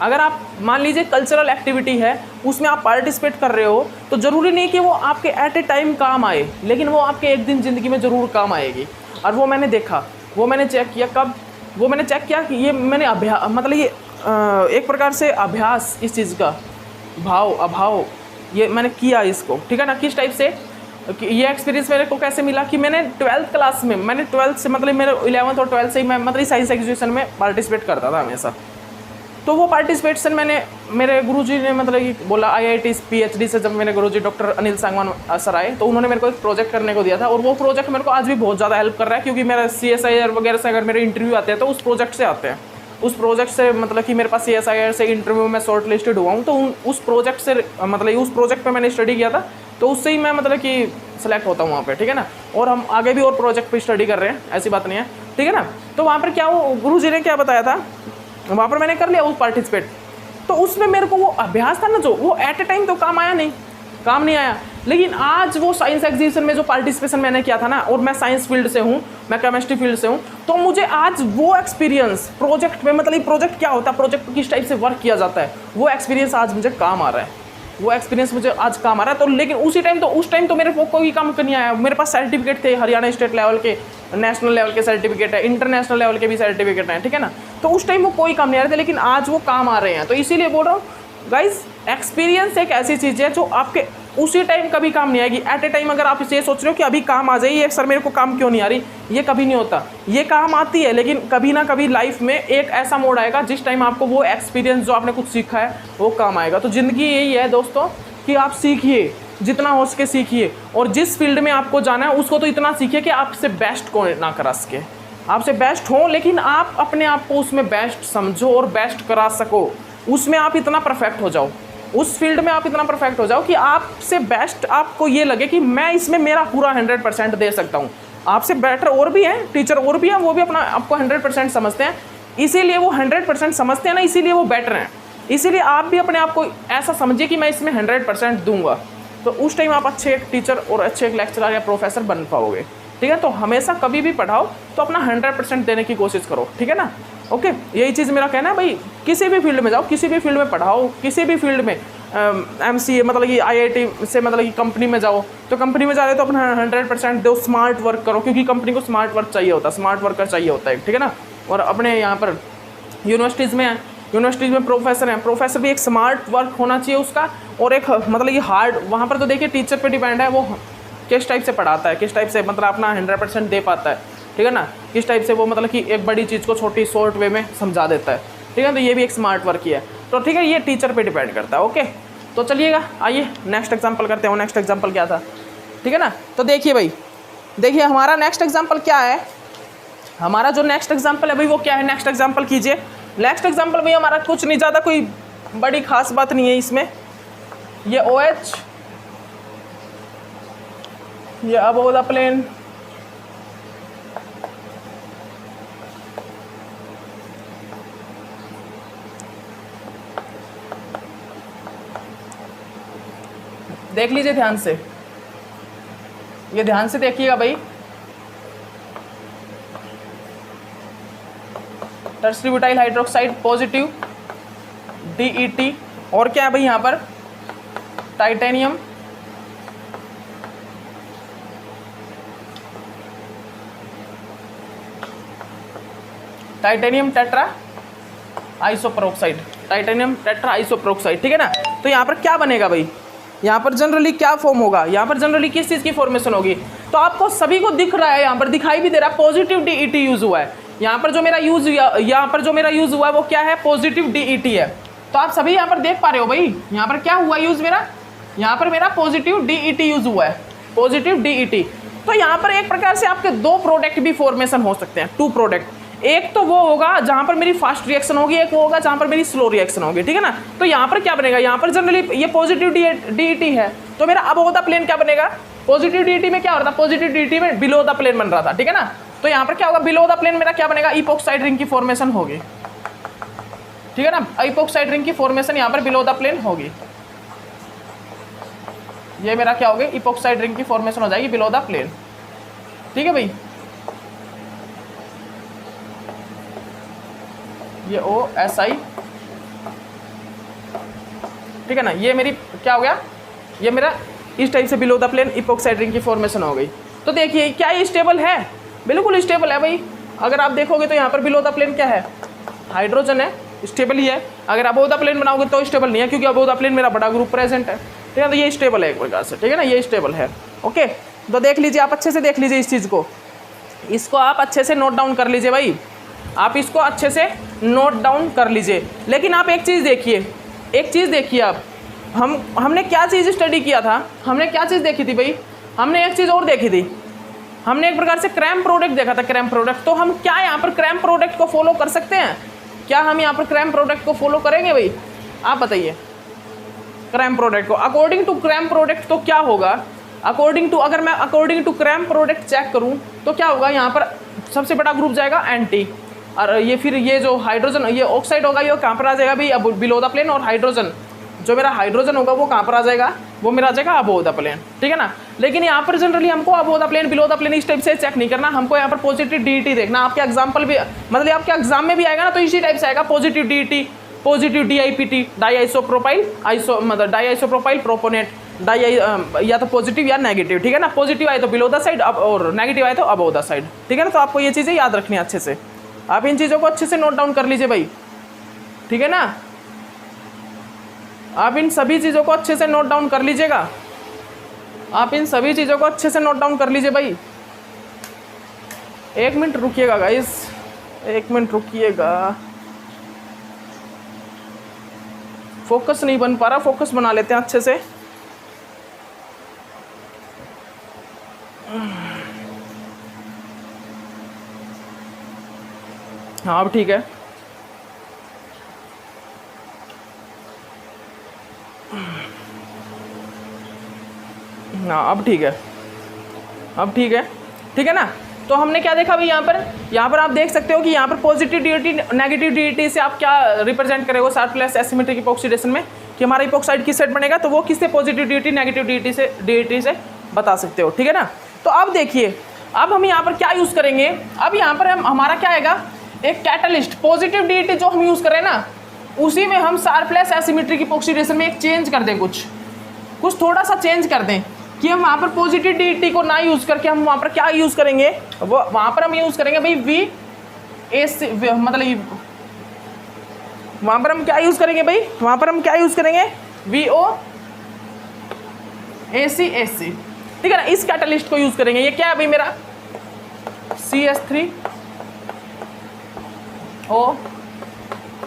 अगर आप मान लीजिए कल्चरल एक्टिविटी है, उसमें आप पार्टिसिपेट कर रहे हो, तो ज़रूरी नहीं कि वो आपके एट ए टाइम काम आए, लेकिन वो आपके एक दिन ज़िंदगी में ज़रूर काम आएगी। और वो मैंने देखा, वो मैंने चेक किया। कब वो मैंने चेक किया कि ये मैंने मतलब ये एक प्रकार से अभ्यास, इस चीज़ का भाव अभाव ये मैंने किया इसको, ठीक है ना। किस टाइप से ये एक्सपीरियंस मेरे को कैसे मिला कि मैंने 12th क्लास में, मैंने 12th से मतलब मेरे 11th और 12th से ही मैं मतलब साइंस एग्जीबिशन में पार्टिसिपेट करता था हमेशा। तो वो पार्टिसिपेशन मैंने, मेरे गुरुजी ने मतलब कि बोला, IIT PhD से जब मेरे गुरुजी डॉक्टर अनिल सांगवान सर आए, तो उन्होंने मेरे को एक प्रोजेक्ट करने को दिया था। और वो प्रोजेक्ट मेरे को आज भी बहुत ज़्यादा हेल्प कर रहा है, क्योंकि मेरा CSIR वगैरह से अगर मेरे इंटरव्यू आते हैं तो उस प्रोजेक्ट से आते हैं। उस प्रोजेक्ट से मतलब कि मेरे पास CSIR से इंटरव्यू में शॉर्ट लिस्टेड हुआ हूँ, तो उस प्रोजेक्ट से मतलब उस प्रोजेक्ट पर मैंने स्टडी किया था, तो उससे ही मैं मतलब कि सेलेक्ट होता हूँ वहाँ पे, ठीक है ना। और हम आगे भी और प्रोजेक्ट पे स्टडी कर रहे हैं, ऐसी बात नहीं है, ठीक है ना। तो वहाँ पर क्या, वो गुरुजी ने क्या बताया था, वहाँ पर मैंने कर लिया उस पार्टिसिपेट। तो उसमें मेरे को वो अभ्यास था ना जो, वो एट ए टाइम तो काम नहीं आया। लेकिन आज वो साइंस एग्जीबिशन में जो पार्टिसिपेशन मैंने किया था ना, और मैं साइंस फील्ड से हूँ, मैं केमिस्ट्री फील्ड से हूँ, तो मुझे आज वो एक्सपीरियंस प्रोजेक्ट में, मतलब प्रोजेक्ट क्या होता है, प्रोजेक्ट किस टाइप से वर्क किया जाता है, वो एक्सपीरियंस आज मुझे काम आ रहा है, वो एक्सपीरियंस मुझे आज काम आ रहा है। तो लेकिन उस टाइम तो मेरे को कोई काम नहीं आया। मेरे पास सर्टिफिकेट थे, हरियाणा स्टेट लेवल के, नेशनल लेवल के सर्टिफिकेट है, इंटरनेशनल लेवल के भी सर्टिफिकेट हैं, ठीक है ना। तो उस टाइम वो कोई काम नहीं आ रहे थे, लेकिन आज वो काम आ रहे हैं। तो इसीलिए बोल रहा हूँ गाइज, एक्सपीरियंस एक ऐसी चीज़ है जो आपके उसी टाइम कभी काम नहीं आएगी। एट ए टाइम अगर आप इसे सोच रहे हो कि अभी काम आ जाए, ये सर मेरे को काम क्यों नहीं आ रही, ये कभी नहीं होता। ये काम आती है, लेकिन कभी ना कभी लाइफ में एक ऐसा मोड़ आएगा जिस टाइम आपको वो एक्सपीरियंस जो आपने कुछ सीखा है वो काम आएगा। तो ज़िंदगी यही है दोस्तों कि आप सीखिए, जितना हो सके सीखिए, और जिस फील्ड में आपको जाना है उसको तो इतना सीखिए कि आपसे बेस्ट को ना करा सके, आपसे बेस्ट हो, लेकिन आप अपने आप को उसमें बेस्ट समझो और बेस्ट करा सको। उसमें आप इतना परफेक्ट हो जाओ, उस फील्ड में आप इतना परफेक्ट हो जाओ कि आपसे बेस्ट आपको ये लगे कि मैं इसमें मेरा पूरा 100% दे सकता हूँ। आपसे बेटर और भी हैं, टीचर और भी हैं, वो भी अपना आपको 100% समझते हैं, इसीलिए वो 100% समझते हैं ना, इसीलिए वो बेटर हैं। इसीलिए आप भी अपने आप को ऐसा समझिए कि मैं इसमें 100% दूंगा, तो उस टाइम आप अच्छे एक टीचर और अच्छे एक लेक्चरर या प्रोफेसर बन पाओगे, ठीक है। तो हमेशा कभी भी पढ़ाओ तो अपना 100% देने की कोशिश करो, ठीक है ना। ओके, यही चीज़ मेरा कहना है भाई, किसी भी फील्ड में जाओ, किसी भी फील्ड में पढ़ाओ, किसी भी फील्ड में MCA मतलब कि IIT से मतलब कि कंपनी में जाओ, तो कंपनी में जा रहे हो तो अपना 100% दो, स्मार्ट वर्क करो, क्योंकि कंपनी को स्मार्ट वर्क चाहिए होता है, स्मार्ट वर्कर चाहिए होता है, ठीक है ना। और अपने यहाँ पर यूनिवर्सिटीज़ में प्रोफेसर भी एक स्मार्ट वर्क होना चाहिए उसका, और एक मतलब ये हार्ड, वहाँ पर तो देखिए टीचर पे डिपेंड है वो किस टाइप से पढ़ाता है, किस टाइप से मतलब अपना 100% दे पाता है, ठीक है ना, किस टाइप से वो मतलब कि एक बड़ी चीज़ को छोटी शॉर्ट वे में समझा देता है, ठीक है। तो ये भी एक स्मार्ट वर्क ही है, तो ठीक है, ये टीचर पे डिपेंड करता है। ओके, तो चलिएगा, आइए नेक्स्ट एग्जांपल करते हैं। नेक्स्ट एग्जांपल क्या था, ठीक है ना। तो देखिए भाई, देखिए हमारा नेक्स्ट एग्जांपल क्या है, हमारा जो नेक्स्ट एग्जांपल है भाई वो क्या है, नेक्स्ट एग्जांपल कीजिए। नेक्स्ट एग्जांपल भाई हमारा कुछ नहीं, ज़्यादा कोई बड़ी खास बात नहीं है इसमें। ये OH, ये अबोव द प्लेन, देख लीजिए ध्यान से, ये ध्यान से देखिएगा भाई। Tertiary butyl hydroxide positive DET, और क्या है भाई यहाँ पर टाइटेनियम, टेट्रा आइसोपेरोक्साइड, टाइटेनियम टेट्रा आइसोपेरोक्साइड, ठीक है ना। तो यहाँ पर क्या बनेगा भाई, यहाँ पर जनरली क्या फॉर्म होगा, यहाँ पर जनरली किस चीज़ की फॉर्मेशन होगी, तो आपको सभी को दिख रहा है, यहाँ पर दिखाई भी दे रहा है पॉजिटिव DET यूज़ हुआ है। यहाँ पर जो मेरा यूज़ हुआ है वो क्या है, पॉजिटिव DET है। तो आप सभी यहाँ पर देख पा रहे हो भाई, यहाँ पर क्या हुआ यूज़ मेरा, यहाँ पर मेरा पॉजिटिव DET यूज़ हुआ है, पॉजिटिव DET। तो यहाँ पर एक प्रकार से आपके दो प्रोडक्ट भी फॉर्मेशन हो सकते हैं, 2 प्रोडक्ट। एक तो वो होगा जहाँ पर मेरी फास्ट रिएक्शन होगी, एक वो होगा जहाँ पर मेरी स्लो रिएक्शन होगी, ठीक है ना। तो यहाँ पर क्या बनेगा, यहाँ पर जनरली ये पॉजिटिव DET है, तो मेरा अबोव द प्लेन क्या बनेगा, पॉजिटिव DET में क्या हो रहा था, पॉजिटिव DET में बिलो द प्लेन बन रहा था, ठीक है ना। तो यहाँ पर क्या होगा, बिलो द प्लेन मेरा क्या बनेगा, इपोक्साइड रिंग की फॉर्मेशन होगी, ठीक है ना। इपोक्साइड रिंग की फॉर्मेशन यहाँ पर बिलो द प्लेन होगी, ये मेरा क्या होगी, इपोक्साइड रिंग की फॉर्मेशन हो जाएगी बिलो द प्लेन, ठीक है भाई। ये OSI, ठीक है ना, ये मेरी क्या हो गया, ये मेरा इस टाइप से below the plane epoxide ring की फॉर्मेशन हो गई। तो देखिए क्या ये स्टेबल है, बिल्कुल स्टेबल है भाई। अगर आप देखोगे तो यहाँ पर बिलो द प्लेन क्या है, हाइड्रोजन है, स्टेबल ही है। अगर अबोव द प्लेन बनाओगे तो स्टेबल नहीं है, क्योंकि अबोव द प्लेन मेरा बड़ा ग्रुप प्रेजेंट है, ठीक है। तो ये स्टेबल है एक प्रकार से, ठीक है ना, ये स्टेबल है। ओके, तो देख लीजिए, आप अच्छे से देख लीजिए इस चीज़ को, इसको आप अच्छे से नोट डाउन कर लीजिए भाई, आप इसको अच्छे से नोट डाउन कर लीजिए। लेकिन आप एक चीज़ देखिए, आप हमने क्या चीज़ स्टडी किया था, हमने क्या चीज़ देखी थी भाई, हमने एक चीज़ और देखी थी, हमने एक प्रकार से क्रैम प्रोडक्ट देखा था, क्रैम प्रोडक्ट। तो हम क्या यहाँ पर क्रैम प्रोडक्ट को फॉलो कर सकते हैं, क्या हम यहाँ पर क्रैम प्रोडक्ट को फॉलो करेंगे भाई, आप बताइए। क्रैम प्रोडक्ट को अकॉर्डिंग टू क्रैम प्रोडक्ट तो क्या होगा, अगर मैं according to Cram product check करूँ तो क्या होगा, यहाँ पर सबसे बड़ा ग्रुप जाएगा एंटी, और ये फिर ये जो हाइड्रोजन ये ऑक्साइड होगा ये कहाँ पर आ जाएगा भाई, अब बिलो द प्लेन। और हाइड्रोजन जो मेरा हाइड्रोजन होगा वो कहाँ पर आ जाएगा, वो मेरा आ जाएगा अबोव द प्लेन, ठीक है ना। लेकिन यहाँ पर जनरली हमको above the plane below the plane इस टाइप से चेक नहीं करना, हमको यहाँ पर पॉजिटिव डीईटी देखना। आपके एग्जाम्पल भी मतलब आपके एग्जाम में भी आएगा ना तो इसी टाइप से आएगा, positive DET, positive DIPT, di isopropyl मतलब डाई आइसोप्रोपाइल प्रोपोनेट, या तो पॉजिटिव या नेगेटिव, ठीक है ना। पॉजिटिव आए तो बिलो द साइड और नेगेटिव आए तो अबोव द साइड, ठीक है ना। तो आपको ये चीज़ें याद रखनी है अच्छे से, आप इन चीज़ों को अच्छे से नोट डाउन कर लीजिए भाई, ठीक है ना। आप इन सभी चीज़ों को अच्छे से नोट डाउन कर लीजिएगा, आप इन सभी चीज़ों को अच्छे से नोट डाउन कर लीजिए भाई। 1 मिनट रुकिएगा गाइस, 1 मिनट रुकिएगा, फोकस नहीं बन पा रहा, फोकस बना लेते हैं अच्छे से। हाँ अब ठीक है, हाँ अब ठीक है, अब ठीक है, ठीक है ना। तो हमने क्या देखा भाई, यहाँ पर आप देख सकते हो कि यहाँ पर पॉजिटिव डीईटी नेगेटिव डीईटी से आप क्या रिप्रेजेंट करेंगे शार्प प्लस एसिमेट्रिक इपॉक्सीडेशन में, कि हमारा इपॉक्साइड किस साइड बनेगा, तो वो किससे पॉजिटिव डीईटी नेगेटिव डीईटी से बता सकते हो, ठीक है ना। तो अब देखिए, अब हम यहाँ पर क्या यूज़ करेंगे, अब यहाँ पर हमारा क्या आएगा, एक कैटलिस्ट, पॉजिटिव डीईटी जो हम यूज़ कर रहे हैं ना उसी में हम शार्प प्लस एसिमेट्रिक इपॉक्सीडेशन में एक चेंज कर दें, कुछ थोड़ा सा चेंज कर दें कि हम वहाँ पर पॉजिटिव डीईटी को ना यूज़ करके हम वहाँ पर क्या यूज़ करेंगे, वो वहाँ पर हम यूज़ करेंगे भाई VAC, मतलब वहाँ पर हम क्या यूज़ करेंगे भाई, वहाँ पर हम क्या यूज़ करेंगे VOAC, ठीक है ना। इस कैटलिस्ट को यूज़ करेंगे, ये क्या है भाई मेरा CH3O,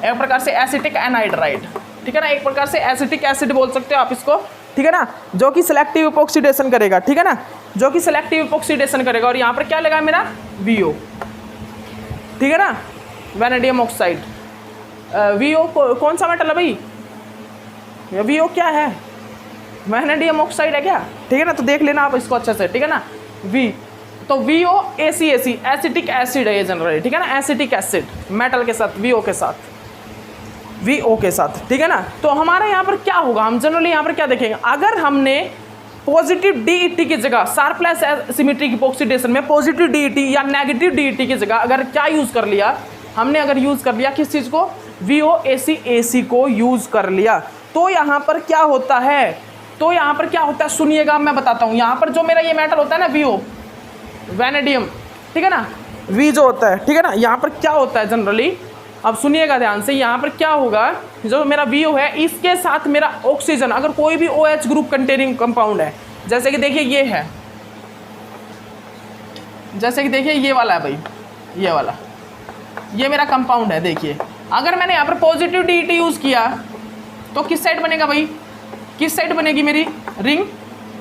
एक प्रकार से एसिटिक एनहाइड्राइड, ठीक है ना, एक प्रकार से एसिटिक एसिड बोल सकते हो आप इसको, ठीक है ना, जो कि सिलेक्टिव इपॉक्सीडेशन करेगा, ठीक है ना, जो कि सिलेक्टिव इपॉक्सीडेशन करेगा। और यहाँ पर क्या लगा मेरा VO, ठीक है ना, वैनेडियम ऑक्साइड। VO कौन सा मेटल है भाई, VO क्या है, वैनेडियम ऑक्साइड है क्या, ठीक है ना। तो देख लेना आप इसको अच्छे से, ठीक है ना। तो VOAC एसिटिक एसिड है ये जनरली, ठीक है ना, एसिटिक एसिड मेटल के साथ VO के साथ, ठीक है ना। तो हमारे यहाँ पर क्या होगा, हम जनरली यहाँ पर क्या देखेंगे, अगर हमने पॉजिटिव डीईटी की जगह शार्प प्लस एसिमेट्रिक इपॉक्सीडेशन में पॉजिटिव डीईटी या नेगेटिव डीईटी की जगह अगर क्या यूज़ कर लिया, हमने अगर यूज़ कर लिया किस चीज़ को, VOAC को यूज़ कर लिया, तो यहाँ पर क्या होता है, तो यहाँ पर क्या होता है सुनिएगा, मैं बताता हूँ। यहाँ पर जो मेरा ये मेटल होता है ना VO वैनेडियम, ठीक है ना, V जो होता है, ठीक है ना, यहाँ पर क्या होता है जनरली, अब सुनिएगा ध्यान से, यहाँ पर क्या होगा, जो मेरा VO है इसके साथ मेरा ऑक्सीजन, अगर कोई भी OH ग्रुप कंटेनिंग कंपाउंड है, जैसे कि देखिए ये है, जैसे कि देखिए ये वाला है भाई, ये वाला, ये मेरा कंपाउंड है। देखिए अगर मैंने यहाँ पर पॉजिटिव डीईटी यूज़ किया तो किस साइड बनेगा भाई, किस साइड बनेगी मेरी रिंग,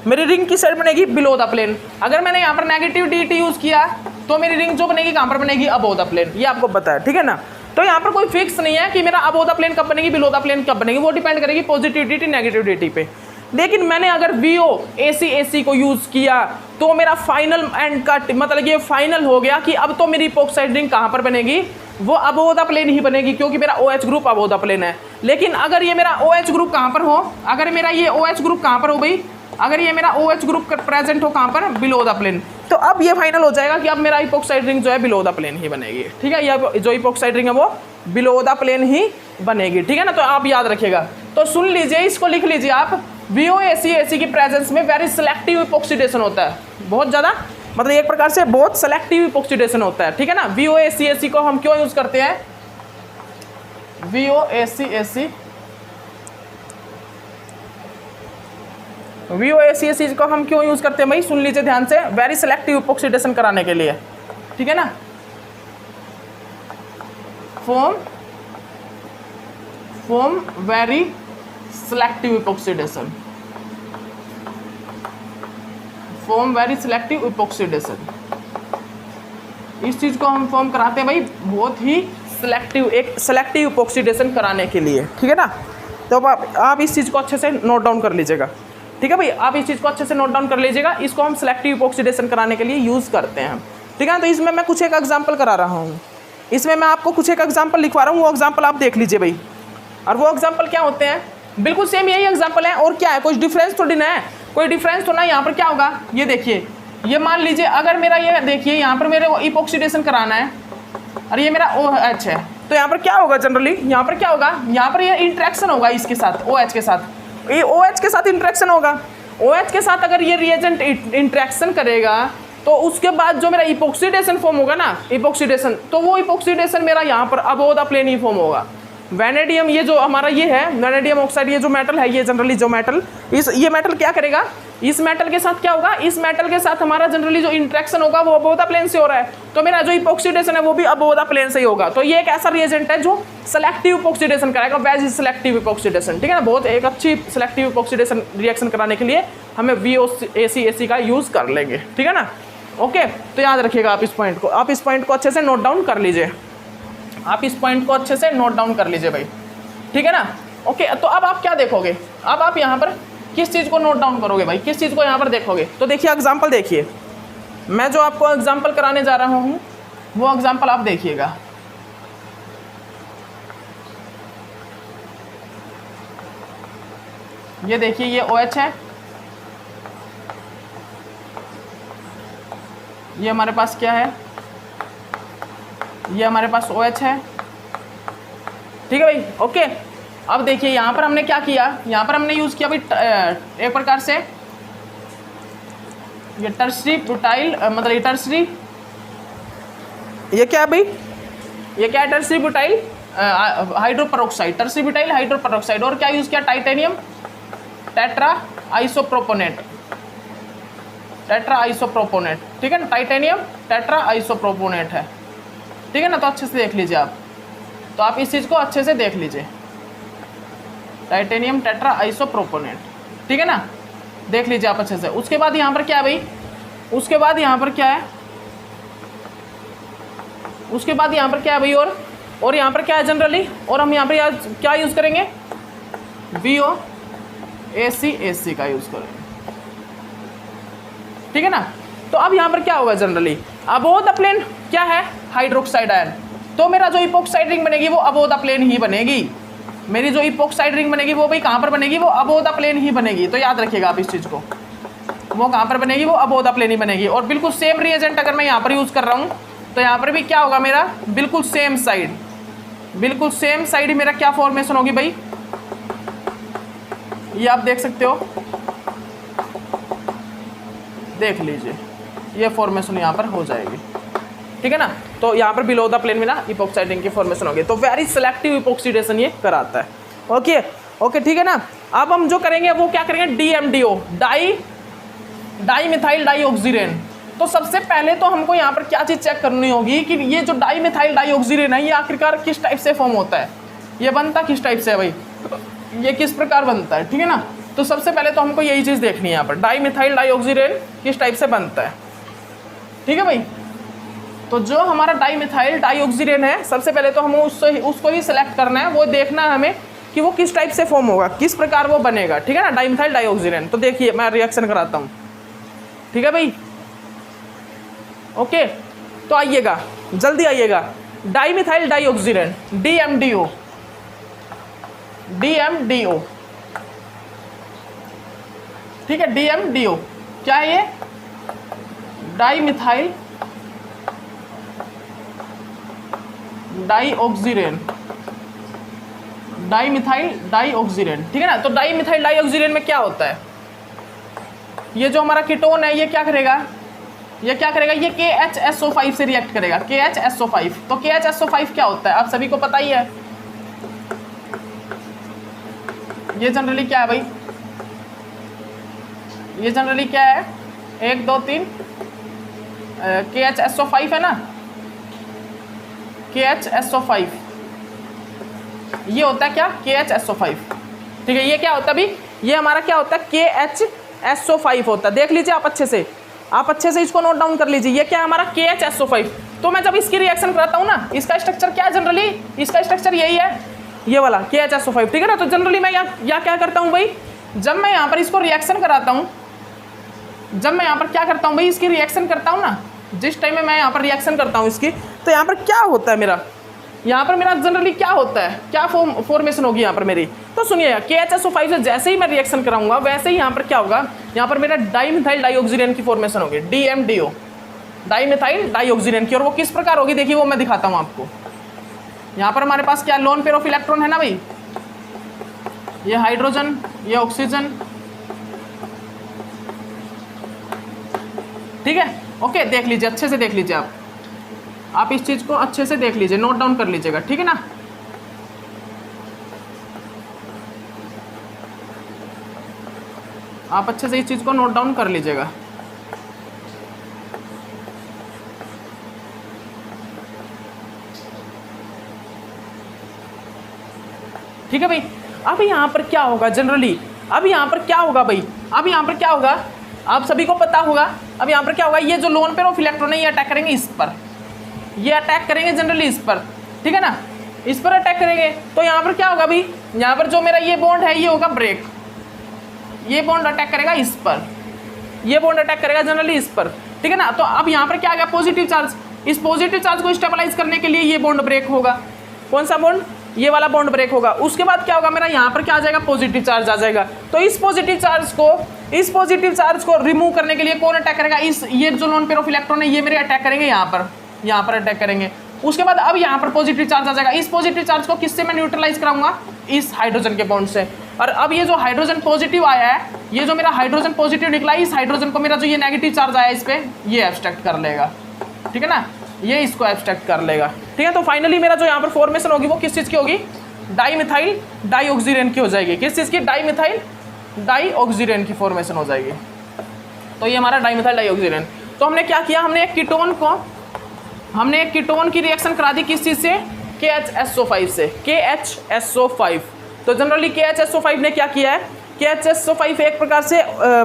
मेरी रिंग किस साइड बनेगी, बिलो द प्लेन। अगर मैंने यहाँ पर नेगेटिव डीईटी यूज़ किया तो मेरी रिंग जो बनेगी कहाँ पर बनेगी, अबोव द प्लेन, ये आपको पता है, ठीक है ना। तो यहाँ पर कोई फिक्स नहीं है कि मेरा अबोव द प्लेन कब बनेगी, बिलो द प्लेन कब बनेगी, वो डिपेंड करेगी पॉजिटिव डीईटी नेगेटिव डीईटी पे। लेकिन मैंने अगर VOAC को यूज़ किया तो मेरा फाइनल एंड का मतलब ये फाइनल हो गया कि अब तो मेरी इपॉक्साइड रिंग कहाँ पर बनेगी, वो अबोव द प्लेन ही बनेगी, क्योंकि मेरा OH group above the plane है। लेकिन अगर ये मेरा OH ग्रुप कहाँ पर हो, अगर मेरा ये OH ग्रुप कहाँ पर हो भाई, अगर ये मेरा OH ग्रुप प्रेजेंट हो कहाँ पर, बिलो द प्लेन, तो अब ये फाइनल हो जाएगा कि अब मेरा इपॉक्साइड रिंग जो है बिलो द प्लेन ही बनेगी, ठीक है। ये जो इपॉक्साइड रिंग है वो बिलो द प्लेन ही बनेगी, ठीक है ना। तो आप याद रखिएगा, तो सुन लीजिए, इसको लिख लीजिए आप, VOAC की प्रेजेंस में वेरी सिलेक्टिव इपॉक्सीडेशन होता है, बहुत ज़्यादा, मतलब एक प्रकार से बहुत सेलेक्टिव इपॉक्सीडेशन होता है, ठीक है ना। VOAC को हम क्यों यूज़ करते हैं, VOAC को हम क्यों यूज़ करते हैं भाई, सुन लीजिए ध्यान से, वेरी सिलेक्टिव इपॉक्सीडेशन कराने के लिए, ठीक है ना। Form very selective epoxidation, form very selective epoxidation, इस चीज़ को हम फॉर्म कराते हैं भाई बहुत ही सिलेक्टिव, एक सिलेक्टिव इपॉक्सीडेशन कराने के लिए, ठीक है ना। तो आप इस चीज़ को अच्छे से नोट डाउन कर लीजिएगा, ठीक है भाई, आप इस चीज़ को अच्छे से नोट डाउन कर लीजिएगा। इसको हम सिलेक्टिव इपॉक्सीडेशन कराने के लिए यूज़ करते हैं, ठीक है ना। तो इसमें मैं कुछ एक एग्जांपल करा रहा हूँ, इसमें मैं आपको कुछ एक एग्जाम्पल लिखवा रहा हूँ, वो एग्जाम्पल आप देख लीजिए भाई। और वो एग्जाम्पल क्या होते हैं, बिल्कुल सेम यही एग्जाम्पल है, और क्या है, कुछ डिफरेंस थोड़ी ना है, कोई डिफरेंस तो ना। यहाँ पर क्या होगा, ये देखिए, ये मान लीजिए अगर मेरा ये देखिए यहाँ पर मेरे को इपॉक्सीडेशन कराना है और ये मेरा OH है, तो यहाँ पर क्या होगा जनरली, यहाँ पर क्या होगा, यहाँ पर ये इंटरेक्शन होगा इसके साथ, OH के साथ, ये OH के साथ इंटरेक्शन होगा। OH के साथ अगर ये रिएजेंट इंटरेक्शन करेगा तो उसके बाद जो मेरा इपॉक्सीडेशन फॉर्म होगा ना, इपॉक्सीडेशन, तो वो इपॉक्सीडेशन मेरा यहाँ पर अबोव द प्लेन ही फॉर्म होगा। वैनेडियम, ये जो हमारा ये है वैनेडियम ऑक्साइड, ये जो मेटल है, ये जनरली जो मेटल, ये मेटल क्या करेगा, इस मेटल के साथ क्या होगा, इस मेटल के साथ हमारा जनरली जो इंटरेक्शन होगा वो अबोव द प्लेन से हो रहा है, तो मेरा जो इपॉक्सीडेशन है वो भी अबोव द प्लेन से ही होगा। तो ये एक ऐसा रिएजेंट है जो सेलेक्टिव इपॉक्सीडेशन कराएगा, वेज सेलेक्टिव इपॉक्सीडेशन, ठीक है ना। बहुत एक अच्छी सेलेक्टिव इपॉक्सीडेशन रिएक्शन कराने के लिए हमें VOC का यूज़ कर लेंगे, ठीक है ना। ओके, तो याद रखिएगा आप इस पॉइंट को, आप इस पॉइंट को अच्छे से नोट डाउन कर लीजिए, आप इस पॉइंट को अच्छे से नोट डाउन कर लीजिए भाई, ठीक है ना। ओके, तो अब आप क्या देखोगे, अब आप यहाँ पर किस चीज़ को नोट डाउन करोगे भाई, किस चीज़ को यहाँ पर देखोगे, तो देखिए एग्जाम्पल देखिए, मैं जो आपको एग्जाम्पल कराने जा रहा हूँ वो एग्जाम्पल आप देखिएगा। ये देखिए, ये OH है, ये हमारे पास क्या है, ये हमारे पास OH है, ठीक है भाई। ओके, अब देखिए यहाँ पर हमने क्या किया, यहाँ पर हमने यूज़ किया भाई एक प्रकार से ये टर्सरी ब्यूटाइल, मतलब ये टर्सरी, ये क्या है भाई, ये क्या है, tertiary butyl hydroperoxide, tertiary butyl hydroperoxide, और क्या यूज़ किया, टाइटेनियम टेट्रा आइसोप्रोपोनेट, टेट्रा आइसोप्रोपोनेट, ठीक है ना, टाइटेनियम टेट्रा आइसोप्रोपोनेट है, ठीक है ना। तो अच्छे से देख लीजिए आप, तो आप इस चीज़ को अच्छे से देख लीजिए, टाइटेनियम टेट्रा आइसोप्रोपोनेट, ठीक है ना, देख लीजिए आप अच्छे से। उसके बाद यहाँ पर क्या है भाई, उसके बाद यहाँ पर क्या है, उसके बाद यहाँ पर क्या है भाई, और यहाँ पर क्या है जनरली, और हम यहाँ पर क्या यूज़ करेंगे, VOAC का यूज़ करेंगे, ठीक है ना। तो अब यहाँ पर क्या होगा जनरली, अबोव द प्लेन क्या है, हाइड्रोक्साइड आयन, तो मेरा जो इपॉक्साइड रिंग बनेगी वो अबोव द प्लेन ही बनेगी, मेरी जो इपॉक्साइड रिंग बनेगी वो भाई कहाँ पर बनेगी, वो अबोव द प्लेन ही बनेगी। तो याद रखिएगा आप इस चीज़ को, वो कहाँ पर बनेगी, वो अबोव द प्लेन ही बनेगी। और बिल्कुल सेम रिएजेंट अगर मैं यहाँ पर यूज़ कर रहा हूँ तो यहाँ पर भी क्या होगा, मेरा बिल्कुल सेम साइड, बिल्कुल सेम साइड ही मेरा क्या फॉर्मेशन होगी भाई, ये आप देख सकते हो, देख लीजिए, ये फॉर्मेशन यहाँ पर हो जाएगी, ठीक है ना। तो यहाँ पर बिलो द प्लेन में ना इपॉक्साइड रिंग की फॉर्मेशन होगी, तो वेरी सेलेक्टिव इपॉक्सीडेशन ये कराता है। ओके ओके, ठीक है ना। अब हम जो करेंगे वो क्या करेंगे, DMDO, डाई मिथाइल डाईऑक्सीरेन। तो सबसे पहले तो हमको यहाँ पर क्या चीज़ चेक करनी होगी कि ये जो डाई मिथाइल डाईऑक्सीरेन है ये आखिरकार किस टाइप से फॉर्म होता है, ये बनता किस टाइप से है भाई, ये किस प्रकार बनता है, ठीक है ना। तो सबसे पहले तो हमको यही चीज़ देखनी है यहाँ पर, डाई मिथाइल डाईऑक्सीरेन किस टाइप से बनता है, ठीक है भाई। तो जो हमारा डाई मिथाइल डाईऑक्सीरेन है, सबसे पहले तो हमें उसको ही सिलेक्ट करना है, वो देखना है हमें कि वो किस टाइप से फॉर्म होगा, किस प्रकार वो बनेगा, ठीक है ना, डाई मिथाइल डाईऑक्सीरेन। तो देखिए मैं रिएक्शन कराता हूँ, ठीक है भाई। ओके, तो आइएगा, जल्दी आइएगा, डाई मिथाइल डाईऑक्सीरेन, DMDO, DMDO, ठीक है, DMDO क्या है, ये डाई मिथाइल डाईऑक्सीरेन, डाई मिथाइल डाईऑक्सीरेन, ठीक है ना। तो डाई मिथाइल डाईऑक्सीरेन में क्या होता है, ये जो हमारा कीटोन है ये क्या करेगा, ये क्या करेगा, ये KHSO5 से रिएक्ट करेगा, KHSO5। तो KHSO5 क्या होता है आप सभी को पता ही है, ये जनरली क्या है भाई, ये जनरली क्या है, 1 2 3 KHSO5 है ना, KHSO5 ये होता है क्या, KHSO5, ठीक है। ये क्या होता है भाई, ये हमारा क्या होता है, KHSO5 होता है। देख लीजिए आप अच्छे से, आप अच्छे से इसको नोट डाउन कर लीजिए, ये क्या है हमारा KHSO5। तो मैं जब इसकी रिएक्शन कराता हूँ ना, इसका स्ट्रक्चर क्या है जनरली, इसका स्ट्रक्चर यही है, ये वाला KHSO5, ठीक है ना। तो जनरली मैं यहाँ क्या करता हूँ भाई, जब मैं यहाँ पर इसको रिएक्शन कराता हूँ, जब मैं यहाँ पर क्या करता हूँ भाई, इसकी रिएक्शन करता हूँ ना, जिस टाइम में मैं यहाँ पर रिएक्शन करता हूँ इसकी, तो यहाँ पर क्या होता है मेरा, यहाँ पर मेरा जनरली क्या होता है, क्या फॉर्मेशन होगी यहाँ पर मेरी। तो सुनिए KHSO5 से जैसे ही मैं रिएक्शन कराऊंगा वैसे ही यहाँ पर क्या होगा, यहाँ पर मेरा डाइमिथाइल डाइऑक्सीजन की फॉर्मेशन होगी, DMDO, डाइमिथाइल डाइऑक्सीजन की। और वो किस प्रकार होगी देखिए, वो मैं दिखाता हूँ आपको। यहाँ पर हमारे पास क्या लोन पेयर ऑफ इलेक्ट्रॉन है ना भाई, ये हाइड्रोजन, ये ऑक्सीजन, ठीक है। ओके, देख लीजिए, अच्छे से देख लीजिए आप इस चीज को अच्छे से देख लीजिए, नोट डाउन कर लीजिएगा, ठीक है ना। आप अच्छे से इस चीज को नोट डाउन कर लीजिएगा। ठीक है भाई। अब यहाँ पर क्या होगा जनरली, अब यहाँ पर क्या होगा भाई, अब यहाँ पर क्या होगा आप सभी को पता होगा। अब यहाँ पर क्या होगा, ये जो लोन पेयर ऑफ इलेक्ट्रॉन है ये अटैक करेंगे इस पर, ये अटैक करेंगे जनरली इस पर, ठीक है ना, इस पर अटैक करेंगे। तो यहाँ पर क्या होगा भाई, यहाँ पर जो मेरा ये बॉन्ड है ये होगा ब्रेक, ये बॉन्ड अटैक करेगा इस पर, ये बॉन्ड अटैक करेगा जनरली इस पर, ठीक है ना। तो अब यहाँ पर क्या आ गया पॉजिटिव चार्ज, इस पॉजिटिव चार्ज को स्टेबलाइज करने के लिए ये बॉन्ड ब्रेक होगा। कौन सा बॉन्ड, ये वाला बॉन्ड ब्रेक होगा। उसके बाद क्या होगा मेरा, यहाँ पर क्या आ जाएगा, पॉजिटिव चार्ज आ जाएगा। तो इस पॉजिटिव चार्ज को रिमूव करने के लिए कौन अटैक करेगा, इस ये जो लोन पेयर ऑफ इलेक्ट्रॉन है ये मेरे अटैक करेंगे यहाँ पर अटैक करेंगे। उसके बाद अब यहाँ पर पॉजिटिव चार्ज आ जाएगा, इस पॉजिटिव चार्ज को किससे मैं न्यूट्रलाइज कराऊंगा, इस हाइड्रोजन के बॉन्ड से। और अब ये जो हाइड्रोजन पॉजिटिव आया है, ये जो मेरा हाइड्रोजन पॉजिटिव निकला, इस हाइड्रोजन को मेरा जो ये नेगेटिव चार्ज आया इस पे ये एब्स्ट्रैक्ट कर लेगा, ठीक है ना, ये इसको एब्स्ट्रैक्ट कर लेगा, ठीक है। तो फाइनली मेरा जो यहाँ पर फॉर्मेशन होगी वो किस चीज़ की होगी, डाइमिथाइल डाइऑक्सीजन की हो जाएगी। किस चीज़ की, डाइमिथाइल डाइऑक्सीजन की फॉर्मेशन हो जाएगी। तो ये हमारा डाइमिथाइल डाइऑक्सीजन। तो हमने क्या किया, हमने एक कीटोन की रिएक्शन करा दी किस चीज़ से, KHSO5 से, KHSO5। तो जनरली KHSO5 ने क्या किया है, KHSO5 एक प्रकार से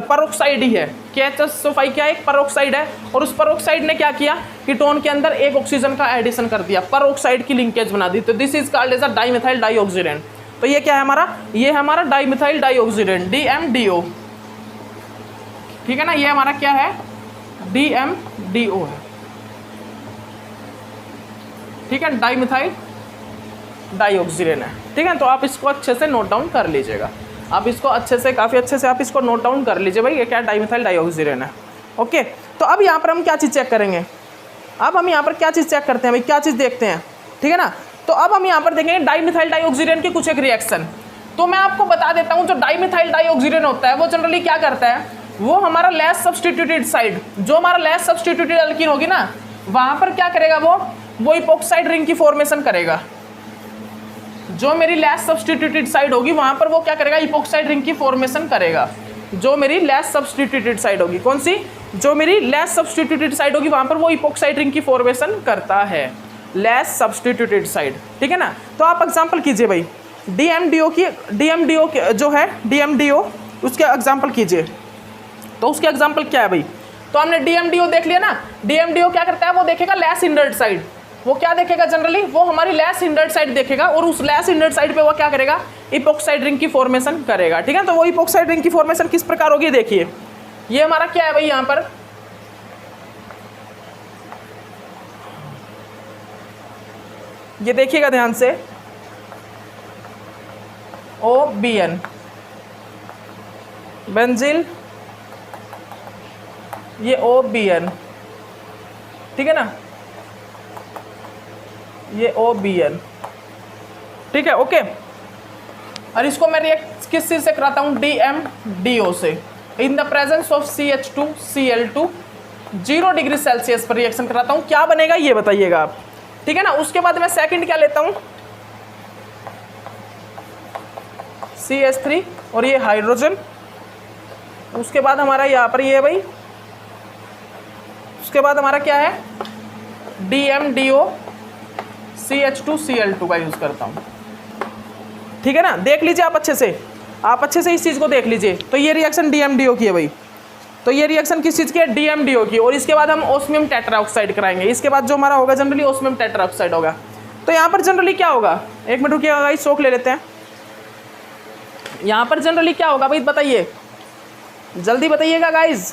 परोक्साइड ही है। KHSO5 क्या है, एक परोक्साइड है। और उस परोक्साइड ने क्या किया, कीटोन के अंदर एक ऑक्सीजन का एडिशन कर दिया, परोक्साइड की लिंकेज बना दी। तो this is called as a dimethyl dioxygen. तो ये क्या है हमारा, ये हमारा डाइमिथाइल डाइऑक्सीजन, DMDO, ठीक है ना। ये हमारा क्या है, DMDO है, ठीक है, डाइमिथाइल डाइऑक्सीजन है, ठीक है। तो आप इसको अच्छे से नोट डाउन कर लीजिएगा, आप इसको अच्छे से, काफ़ी अच्छे से आप इसको नोट डाउन कर लीजिए भाई, ये क्या डाइमिथाइल डाइऑक्सीजन है। ओके, तो अब यहाँ पर हम क्या चीज़ चेक करेंगे, अब हम यहाँ पर क्या चीज़ चेक करते हैं भाई, क्या चीज़ देखते हैं, ठीक है ना। तो अब हम यहाँ पर देखेंगे डाइमिथाइल डाइऑक्सीजन की कुछ एक रिएक्शन। तो मैं आपको बता देता हूँ, जो डाइमिथाइल डाइऑक्सीजन होता है वो जनरली क्या करता है, वो हमारा लेस सब्स्टिट्यूटेड साइड, जो हमारा लेस सब्स्टिट्यूटेड अल्कीन होगी ना, वहाँ पर क्या करेगा, वो इपॉक्साइड रिंग की फॉर्मेशन करेगा। जो मेरी लेस सब्स्टिट्यूटेड साइड होगी वहाँ पर वो क्या करेगा, इपॉक्साइड रिंग की फॉर्मेशन करेगा। जो मेरी लेस सब्स्टिट्यूटेड साइड होगी, कौन सी, जो मेरी लेस सब्स्टिट्यूटेड साइड होगी वहाँ पर वो इपॉक्साइड रिंग की फॉर्मेशन करता है, लेस सब्स्टिट्यूटेड साइड, ठीक है ना। तो आप एग्जांपल कीजिए भाई, DMDO जो है DMDO, उसके एग्जांपल कीजिए। तो उसके एग्जांपल क्या है भाई, तो हमने DMDO देख लिया ना। DMDO क्या करता है, वो देखेगा लेस हिंडर्ड साइड, वो क्या देखेगा जनरली, वो हमारी लेस हिंडर्ड साइड देखेगा। और उस लेस हिंडर्ड साइड पे वो क्या करेगा, इपॉक्साइड रिंग की फॉर्मेशन करेगा, ठीक है। तो वो इपॉक्साइड रिंग की फॉर्मेशन किस प्रकार होगी, देखिए ये हमारा क्या है भाई, यहाँ पर ये देखिएगा ध्यान से, OBN बेंजील, ये OBN, ठीक है ना, ये OBN, ठीक है, ओके। और इसको मैं रिएक्ट किस चीज से कराता हूँ, DMDO से, in the presence of CH2Cl2 0 degree Celsius पर रिएक्शन कराता हूँ। क्या बनेगा ये बताइएगा आप, ठीक है ना। उसके बाद मैं सेकंड क्या लेता हूँ, CH3 और ये हाइड्रोजन। उसके बाद हमारा यहाँ पर ये है भाई, उसके बाद हमारा क्या है, DMDO CH2Cl2 का यूज करता हूँ, ठीक है ना। देख लीजिए आप अच्छे से, आप अच्छे से इस चीज को देख लीजिए। तो ये रिएक्शन DMDO की है भाई, तो ये रिएक्शन किस चीज की है, DMDO की। और इसके बाद हम ओस्मियम टेट्राऑक्साइड कराएंगे। इसके बाद जो हमारा होगा जनरली ओस्मियम टेट्राऑक्साइड होगा। तो यहाँ पर जनरली क्या होगा, एक मिनट रुकिएगा गाइस, शोक ले लेते हैं। यहाँ पर जनरली क्या होगा भाई बताइए, जल्दी बताइएगा गाइस।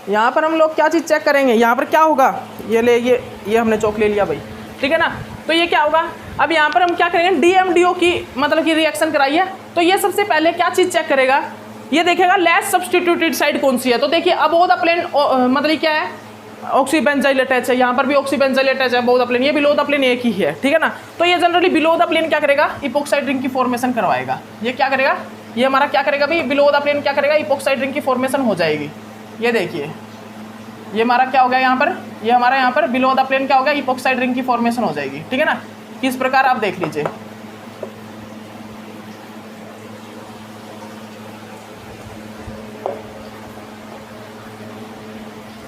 यहाँ पर हम लोग क्या चीज़ चेक करेंगे, यहाँ पर क्या होगा, ये हमने चौक ले लिया भाई, ठीक है ना। तो ये क्या होगा, अब यहाँ पर हम क्या करेंगे, DMDO की मतलब कि रिएक्शन कराइए। तो ये सबसे पहले क्या चीज़ चेक करेगा, ये देखेगा लेस सब्सटीट्यूटेड साइड कौन सी है। तो देखिए अबोव द प्लेन मतलब क्या है, ऑक्सीबेंजाइल अटैच है, यहाँ पर भी ऑक्सीबेंजाइल अटैच है, अबोव द प्लेन, ये बिलो द प्लेन एक ही है, ठीक है ना। तो ये जनरली बिलो द प्लेन क्या करेगा, इपोक्साइड रिंग की फॉर्मेशन करवाएगा। ये क्या करेगा, ये हमारा क्या करेगा भाई, बिलो द प्लेन क्या करेगा, इपोक्साइड रिंग की फॉर्मेशन हो जाएगी। ये देखिए ये हमारा क्या हो गया यहाँ पर, ये हमारा यहाँ पर बिलो द प्लेन क्या हो गया, इपोक्साइड रिंग की फॉर्मेशन हो जाएगी, ठीक है ना। किस प्रकार आप देख लीजिए,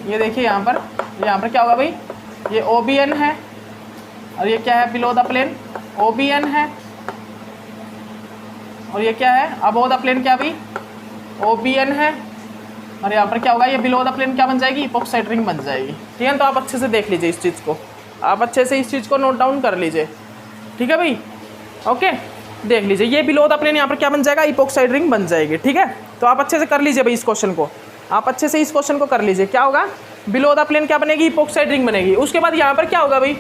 ये देखिए यहाँ पर क्या होगा भाई, ये OBN है और ये क्या है, बिलो द प्लेन OBN है, और ये क्या है, अबोव द प्लेन क्या भाई, OBN है, और यहाँ पर क्या होगा, ये बिलो द प्लेन क्या बन जाएगी, इपोक्साइड रिंग बन जाएगी, ठीक है। तो आप अच्छे से देख लीजिए इस चीज़ को, आप अच्छे से इस चीज़ को नोट डाउन कर लीजिए, ठीक है भाई, ओके। देख लीजिए ये बिलो द प्लेन यहाँ पर क्या बन जाएगा, इपोक्साइड रिंग बन जाएगी, ठीक है। तो आप अच्छे से कर लीजिए भाई इस क्वेश्चन को, आप अच्छे से इस क्वेश्चन को कर लीजिए। क्या होगा, बिलो द प्लेन क्या बनेगी, इपोक्साइड रिंग बनेगी। उसके बाद यहाँ पर क्या होगा भाई,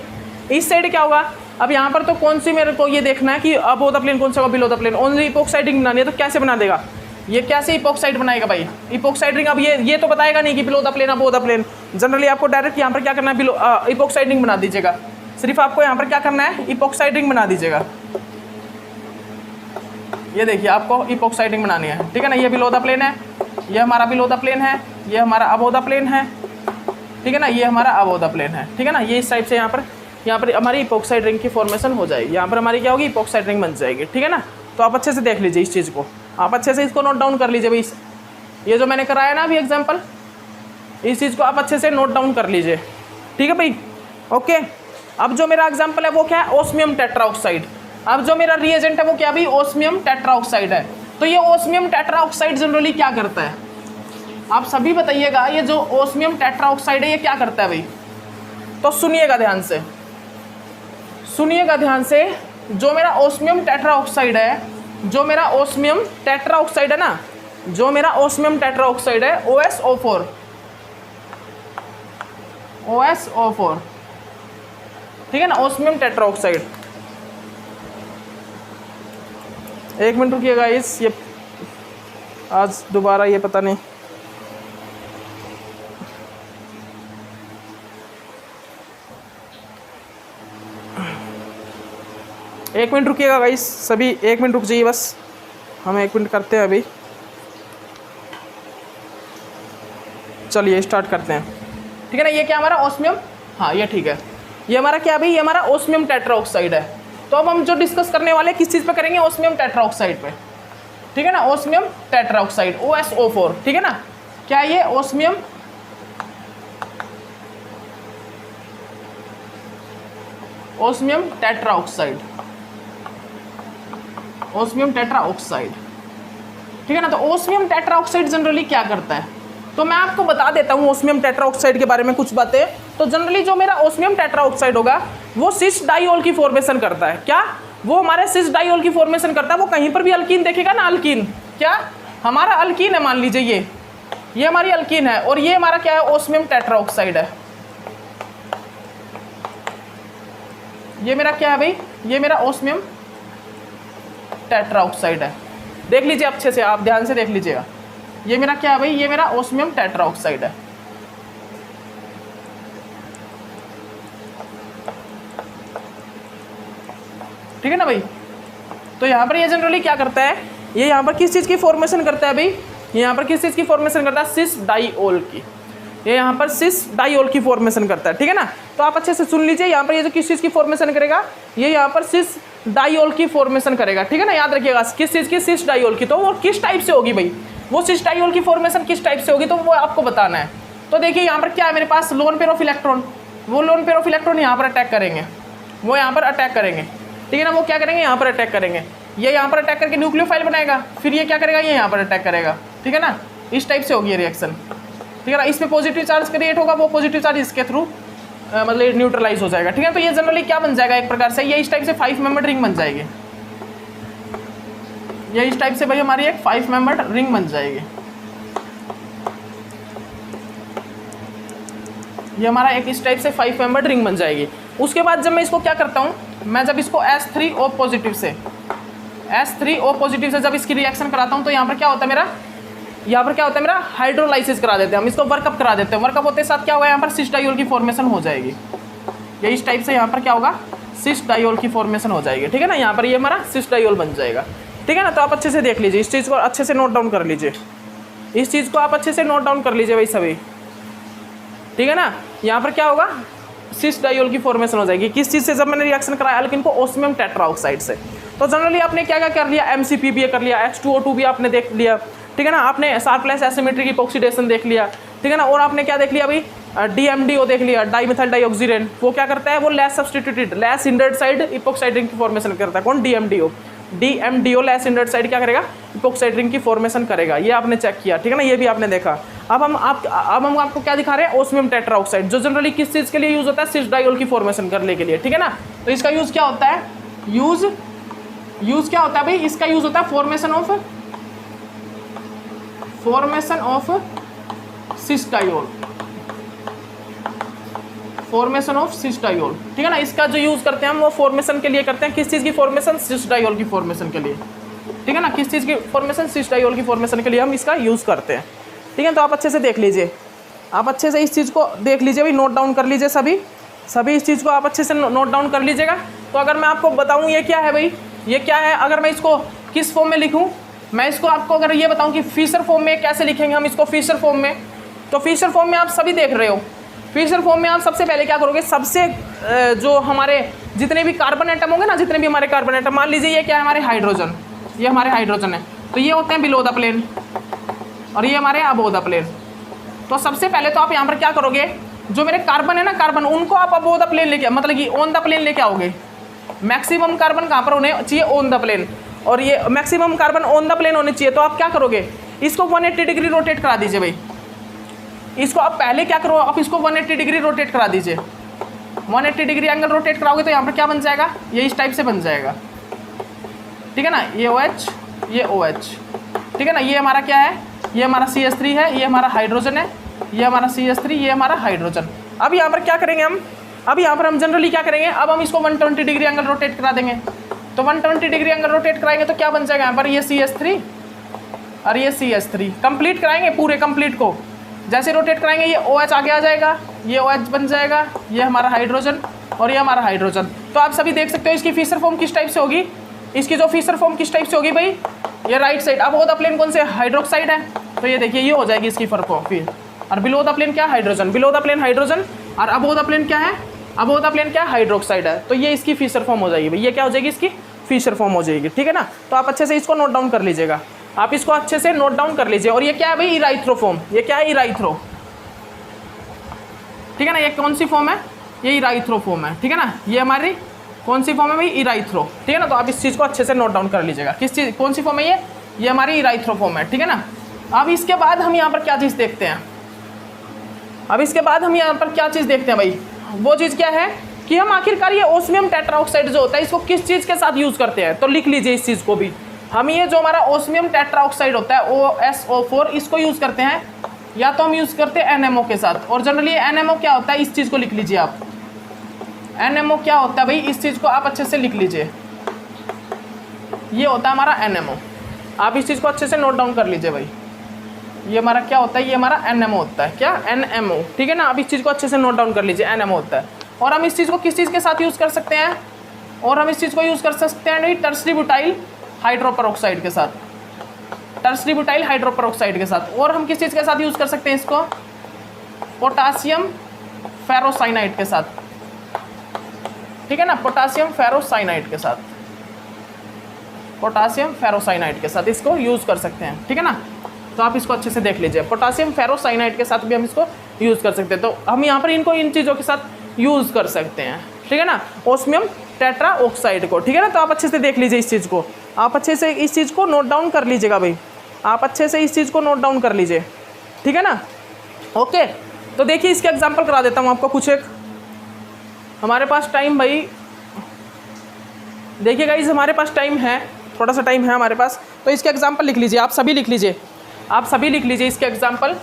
इस साइड क्या होगा, अब यहाँ पर तो कौन सी मेरे को ये देखना है कि अबोव द प्लेन कौन सा होगा, below the plane, only epoxide ring बनानी है। तो कैसे बना देगा, ये कैसे इपोक्साइड बनाएगा भाई, इपोक्साइड रिंग। अब ये तो बताएगा नहीं कि below the plane above the plane, generally आपको डायरेक्ट यहाँ पर क्या करना है, बिलो इपोक्साइड रिंग बना दीजिएगा। सिर्फ आपको यहाँ पर क्या करना है, इपोक्साइड रिंग बना दीजिएगा। ये देखिए आपको इपोक्साइड रिंग बनानी है, ठीक है ना। ये बिलो द प्लेन है, ये हमारा बिलो द प्लेन है, ये हमारा अबोव द प्लेन है, ठीक है ना, ये हमारा अबोव द प्लेन है, ठीक है ना। ये इस टाइप से यहाँ पर हमारी इपोक्साइड रिंग की फॉर्मेशन हो जाएगी, यहाँ पर हमारी क्या होगी, इपोक्साइड रिंग बन जाएगी, ठीक है ना। तो आप अच्छे से देख लीजिए इस चीज़ को, आप अच्छे से इसको नोट डाउन कर लीजिए भाई। ये जो मैंने कराया ना अभी एग्जाम्पल, इस चीज़ को आप अच्छे से नोट डाउन कर लीजिए, ठीक है भाई, ओके। अब जो मेरा एग्जाम्पल है वो क्या है, ओस्मियम टेट्राऑक्साइड। अब जो मेरा रिएजेंट है वो क्या भाई, ओस्मियम टेट्राऑक्साइड है। तो ये ओस्मियम टेट्राऑक्साइड जनरली क्या करता है, आप सभी बताइएगा। ये जो ओस्मियम टेट्राऑक्साइड है ये क्या करता है भाई, तो सुनिएगा ध्यान से, सुनिएगा ध्यान से। जो मेरा ओस्मियम टेट्राऑक्साइड है, जो मेरा ओस्मियम टेट्राऑक्साइड है ना, जो मेरा ओस्मियम टेट्राऑक्साइड है OSO4, OSO4, ठीक है ना, ओस्मियम टेट्राऑक्साइड। एक मिनट रुकिएगा इस, ये आज दोबारा ये पता नहीं, एक मिनट रुकिएगा गाइस, सभी एक मिनट रुक जाइए बस, हम एक मिनट करते हैं अभी। चलिए स्टार्ट करते हैं, ठीक है ना। ये क्या हमारा ओस्मियम, हाँ ये ठीक है, ये हमारा क्या भाई, ये हमारा ओस्मियम टेट्राऑक्साइड है। तो अब हम जो डिस्कस करने वाले किस चीज़ पे करेंगे, ओस्मियम टेट्राऑक्साइड पे, ठीक है ना। ओस्मियम टेट्राऑक्साइड OSO4, ठीक है ना। क्या ये ओस्मियम टेट्राऑक्साइड, ओस्मियम टेट्राऑक्साइड, ठीक है ना। तो ओस्मियम टेट्राऑक्साइड जनरली क्या करता है, तो मैं आपको बता देता हूँ ओस्मियम टेट्राऑक्साइड के बारे में कुछ बातें। तो जनरली जो मेरा ओस्मियम टेट्राऑक्साइड होगा वो सिस डाइऑल की फॉर्मेशन करता है। क्या, वो हमारे सिस डाइऑल की फॉर्मेशन करता है। वो कहीं पर भी अल्कीन देखेगा ना, अल्कीन, क्या हमारा अल्कीन है, मान लीजिए ये हमारी अल्कीन है, और ये हमारा क्या है, ओस्मियम टेट्राऑक्साइड है। ये मेरा क्या है भाई, ये मेरा ओस्मियम टेट्राऑक्साइड है। देख लीजिए अच्छे से, आप ध्यान से देख लीजिएगा। ये मेरा क्या है भाई, ये मेरा ओस्मियम टेट्राऑक्साइड है, ठीक है ना भाई। तो यहाँ पर ये जनरली क्या करता है, ये यहाँ पर किस चीज़ की फॉर्मेशन करता है भाई, ये यहाँ पर किस चीज़ की फॉर्मेशन करता है, सिस डाइऑल की। ये यहाँ पर सिस डाइऑल की फॉर्मेशन करता है, ठीक है ना। तो आप अच्छे से सुन लीजिए, यहाँ पर ये जो किस चीज़ की फॉर्मेशन करेगा, ये यहाँ पर सिस डाइऑल की फॉर्मेशन करेगा, ठीक है ना। याद रखिएगा किस चीज़ की, सिस डाइऑल की। तो वो किस टाइप से होगी भाई, वो सिस डाइऑल की फॉर्मेशन किस टाइप से होगी, तो वो आपको बताना है। तो देखिए यहाँ पर क्या है मेरे पास, लोन पेयर ऑफ इलेक्ट्रॉन, वो लोन पेयर ऑफ इलेक्ट्रॉन यहाँ पर अटैक करेंगे, वो यहाँ पर अटैक करेंगे, ठीक है ना। वो क्या करेंगे, यहाँ पर अटैक करेंगे, ये यहाँ पर अटैक करके न्यूक्लियोफाइल बनाएगा, फिर ये क्या करेगा, ये यहाँ पर अटैक करेगा, ठीक है ना। इस टाइप से होगी ये रिएक्शन, ठीक है ना। इस पे पॉजिटिव चार्ज क्रिएट होगा, वो पॉजिटिव चार्ज इसके थ्रू मतलब न्यूट्रलाइज हो जाएगा, ठीक है। तो ये जनरली क्या बन जाएगा, एक प्रकार से ये इस टाइप से 5 मेंबर्ड रिंग बन जाएगी। ये इस टाइप से भाई हमारी एक 5 मेंबर्ड रिंग बन जाएगी, ये हमारा एक इस टाइप से 5 मेंबर्ड रिंग बन जाएगी। उसके बाद जब मैं इसको क्या करता हूँ, मैं जब इसको S3O पॉजिटिव से जब इसकी रिएक्शन कराता हूँ तो यहाँ पर क्या होता है मेरा, हाइड्रोलाइसिस करा देते हैं हम, इसको वर्कअप करा देते हैं। वर्कअप होते साथ क्या होगा, यहाँ पर सिस डाइयोल की फॉर्मेशन हो जाएगी। ये इस टाइप से यहाँ पर क्या होगा, सिस डाइयोल की फॉर्मेशन हो जाएगी, ठीक है ना। यहाँ पर ये हमारा सिस डाइयोल बन जाएगा, ठीक है ना। तो आप अच्छे से देख लीजिए, इस चीज़ को अच्छे से नोट डाउन कर लीजिए, इस चीज़ को आप अच्छे से नोट डाउन कर लीजिए भाई सभी, ठीक है ना। यहाँ पर क्या होगा, सिस डाइयोल की फॉर्मेशन हो जाएगी। किस चीज़ से, जब मैंने रिएक्शन कराया एल्कीन को ओस्मियम टेट्राऑक्साइड से। तो जनरली आपने क्या क्या कर लिया, MCP भी कर लिया, H2O2 भी आपने देख लिया, ठीक है ना। आपने शार्पलेस एसिमेट्रिक इपोक्सीडेशन देख लिया, ठीक है ना। और आपने क्या देख लिया भाई, DMDO देख लिया, डाइमिथाइल डाइऑक्सीरेन। वो क्या करता है, वो लेस सब्सटीट्यूटेड लेस इंडर्साइड इपोक्साइड रिंग की फॉर्मेशन करता है। कौन, DMDO लेस इंडर्साइड क्या करेगा, इपोक्साइड रिंग की फॉर्मेशन करेगा। ये आपने चेक किया, ठीक है ना, ये भी आपने देखा। अब हम आपको क्या दिखा रहे हैं, ओस्मियम टेट्राऑक्साइड, जो जनरली किस चीज़ के लिए यूज होता है, सिस डाइयोल की फॉर्मेशन करने के लिए, ठीक है ना। तो इसका यूज क्या होता है, यूज क्या होता है भाई, इसका यूज होता है फॉर्मेशन ऑफ सिस डाइयोल, ठीक है ना। इसका जो यूज करते हैं हम, वो फॉर्मेशन के लिए करते हैं। किस चीज़ की फॉर्मेशन, सिस डाइयोल की फॉर्मेशन के लिए, ठीक है ना। किस चीज़ की फॉर्मेशन, सिस डाइयोल की फॉर्मेशन के लिए हम इसका यूज करते हैं, ठीक है। तो आप अच्छे से देख लीजिए, आप अच्छे से इस चीज़ को देख लीजिए भाई, नोट डाउन कर लीजिए सभी इस चीज़ को आप अच्छे से नोट डाउन कर लीजिएगा। तो अगर मैं आपको बताऊं ये क्या है भाई, ये क्या है, अगर मैं इसको किस फॉर्म में लिखूं, मैं इसको आपको अगर ये बताऊं कि फिशर फॉर्म में कैसे लिखेंगे हम इसको, फिशर फॉर्म में। तो फिशर फॉर्म में आप सभी देख रहे हो, फिशर फॉर्म में आप सबसे पहले क्या करोगे, सबसे जो हमारे जितने भी कार्बन एटम होंगे ना, जितने भी हमारे कार्बन एटम, मान लीजिए ये क्या है, हमारे हाइड्रोजन, ये हमारे हाइड्रोजन है, तो ये होते हैं बिलो द प्लेन और ये हमारे अबोव द प्लेन। तो सबसे पहले तो आप यहाँ पर क्या करोगे, जो मेरे कार्बन है ना, कार्बन, उनको आप अबोव द प्लेन लेके, मतलब कि ऑन द प्लेन लेके आओगे। मैक्सिमम कार्बन कहाँ पर होने चाहिए, ऑन द प्लेन, और ये maximum carbon on the plane होने चाहिए। तो आप क्या करोगे, इसको 180 डिग्री रोटेट करा दीजिए भाई। इसको आप पहले क्या करो, आप इसको 180 डिग्री रोटेट करा दीजिए। 180 डिग्री एंगल रोटेट कराओगे तो यहाँ पर क्या बन जाएगा, ये इस टाइप से बन जाएगा, ठीक है ना। ये OH, ये OH, ठीक है ना। ये हमारा क्या है, ये हमारा CH3 है, ये हमारा हाइड्रोजन है, ये हमारा CH3, ये हमारा हाइड्रोजन। अब यहाँ पर क्या करेंगे हम, अब यहाँ पर हम जनरली क्या करेंगे, अब हम इसको 120 डिग्री एंगल रोटेट करा देंगे। तो 120 डिग्री एंगल रोटेट कराएंगे तो क्या बन जाएगा, यहाँ पर ये CH3 और ये CH3 कंप्लीट कराएंगे, पूरे कंप्लीट को जैसे रोटेट कराएंगे, ये OH आगे आ जाएगा, ये OH बन जाएगा, ये हमारा हाइड्रोजन और ये हमारा हाइड्रोजन। तो आप सभी देख सकते हो इसकी फिशर फॉर्म किस टाइप से होगी, इसकी जो फिशर फॉर्म किस टाइप से होगी भाई, ये राइट साइड। अब द प्लेन कौन से, हाइड्रोक्साइड है, तो ये देखिए ये हो जाएगी इसकी फॉर्म फिर। और बिलो द प्लेन क्या, hydrogen, below the plane hydrogen, और अबोव द प्लेन क्या है, अबोव द प्लेन क्या, हाइड्रोक्साइड है। तो ये इसकी फिशर फॉर्म हो जाएगी भाई, ये क्या हो जाएगी, इसकी फिशर फॉर्म हो जाएगी, ठीक है ना। तो आप अच्छे से इसको नोट डाउन कर लीजिएगा, आप इसको अच्छे से नोट डाउन कर लीजिए। और ये क्या है भाई, इराइथ्रोफॉर्म, ये क्या है, इराइथ्रो, ठीक है ना। ये कौन सी फॉर्म है, ये इराइथ्रोफॉर्म है, ठीक है ना। ये हमारी कौन सी फॉर्म है भाई, इराइथ्रो, ठीक है ना। तो आप इस चीज़ को अच्छे से नोट डाउन कर लीजिएगा, किस चीज़, कौन सी फॉर्म है ये हमारी इराइथ्रोफॉर्म है, ठीक है ना। अब इसके बाद हम यहाँ पर क्या चीज़ देखते हैं, अब इसके बाद हम यहाँ पर क्या चीज़ देखते हैं भाई, वो चीज़ क्या है कि हम आखिरकार ये ओस्मियम टेट्राऑक्साइड जो होता है, इसको किस चीज़ के साथ यूज़ करते हैं। तो लिख लीजिए इस चीज़ को भी, हम ये जो हमारा ओस्मियम टेट्राऑक्साइड होता है OSO4, इसको यूज़ करते हैं, या तो हम यूज़ करते हैं NMO के साथ। और जनरली NMO क्या होता है, इस चीज़ को लिख लीजिए आप, NMO क्या होता है भाई, इस चीज़ को आप अच्छे से लिख लीजिए, ये होता है हमारा NMO। आप इस चीज़ को अच्छे से नोट डाउन कर लीजिए भाई, ये हमारा क्या होता है, ये हमारा NMO होता है, क्या, NMO, ठीक है ना। आप इस चीज़ को अच्छे से नोट डाउन कर लीजिए, NMO होता है। और हम इस चीज़ को किस चीज़ के साथ यूज़ कर सकते हैं, और हम इस चीज़ को यूज़ कर सकते हैं टर्सरी बुटाइल हाइड्रोपरऑक्साइड के साथ, टर्सरी बुटाइल हाइड्रोपरऑक्साइड के साथ। और हम किस चीज़ के साथ यूज़ कर सकते हैं इसको, पोटासियम फेरोसाइनाइड के साथ, ठीक है ना, पोटासियम फेरोसाइनाइड के साथ, पोटासियम फेरोसाइनाइड के साथ इसको यूज़ कर सकते हैं, ठीक है ना। तो आप इसको अच्छे से देख लीजिए, पोटासियम फेरोसाइनाइड के साथ भी हम इसको यूज़ कर सकते हैं। तो हम यहाँ पर इनको इन चीज़ों के साथ यूज़ कर सकते हैं, ठीक है ना, ओस्मियम टेट्राऑक्साइड को, ठीक है ना। तो आप अच्छे से देख लीजिए इस चीज़ को, आप अच्छे से इस चीज़ को नोट डाउन कर लीजिएगा भाई, आप अच्छे से इस चीज़ को नोट डाउन कर लीजिए, ठीक है ना। ओके, तो देखिए इसके एग्जांपल करा देता हूँ आपको कुछ एक, हमारे पास टाइम भाई, देखिए गाइस हमारे पास टाइम है, थोड़ा सा टाइम है हमारे पास, तो इसके एग्जांपल लिख लीजिए, आप सभी लिख लीजिए, आप सभी लिख लीजिए इसके एग्जांपल।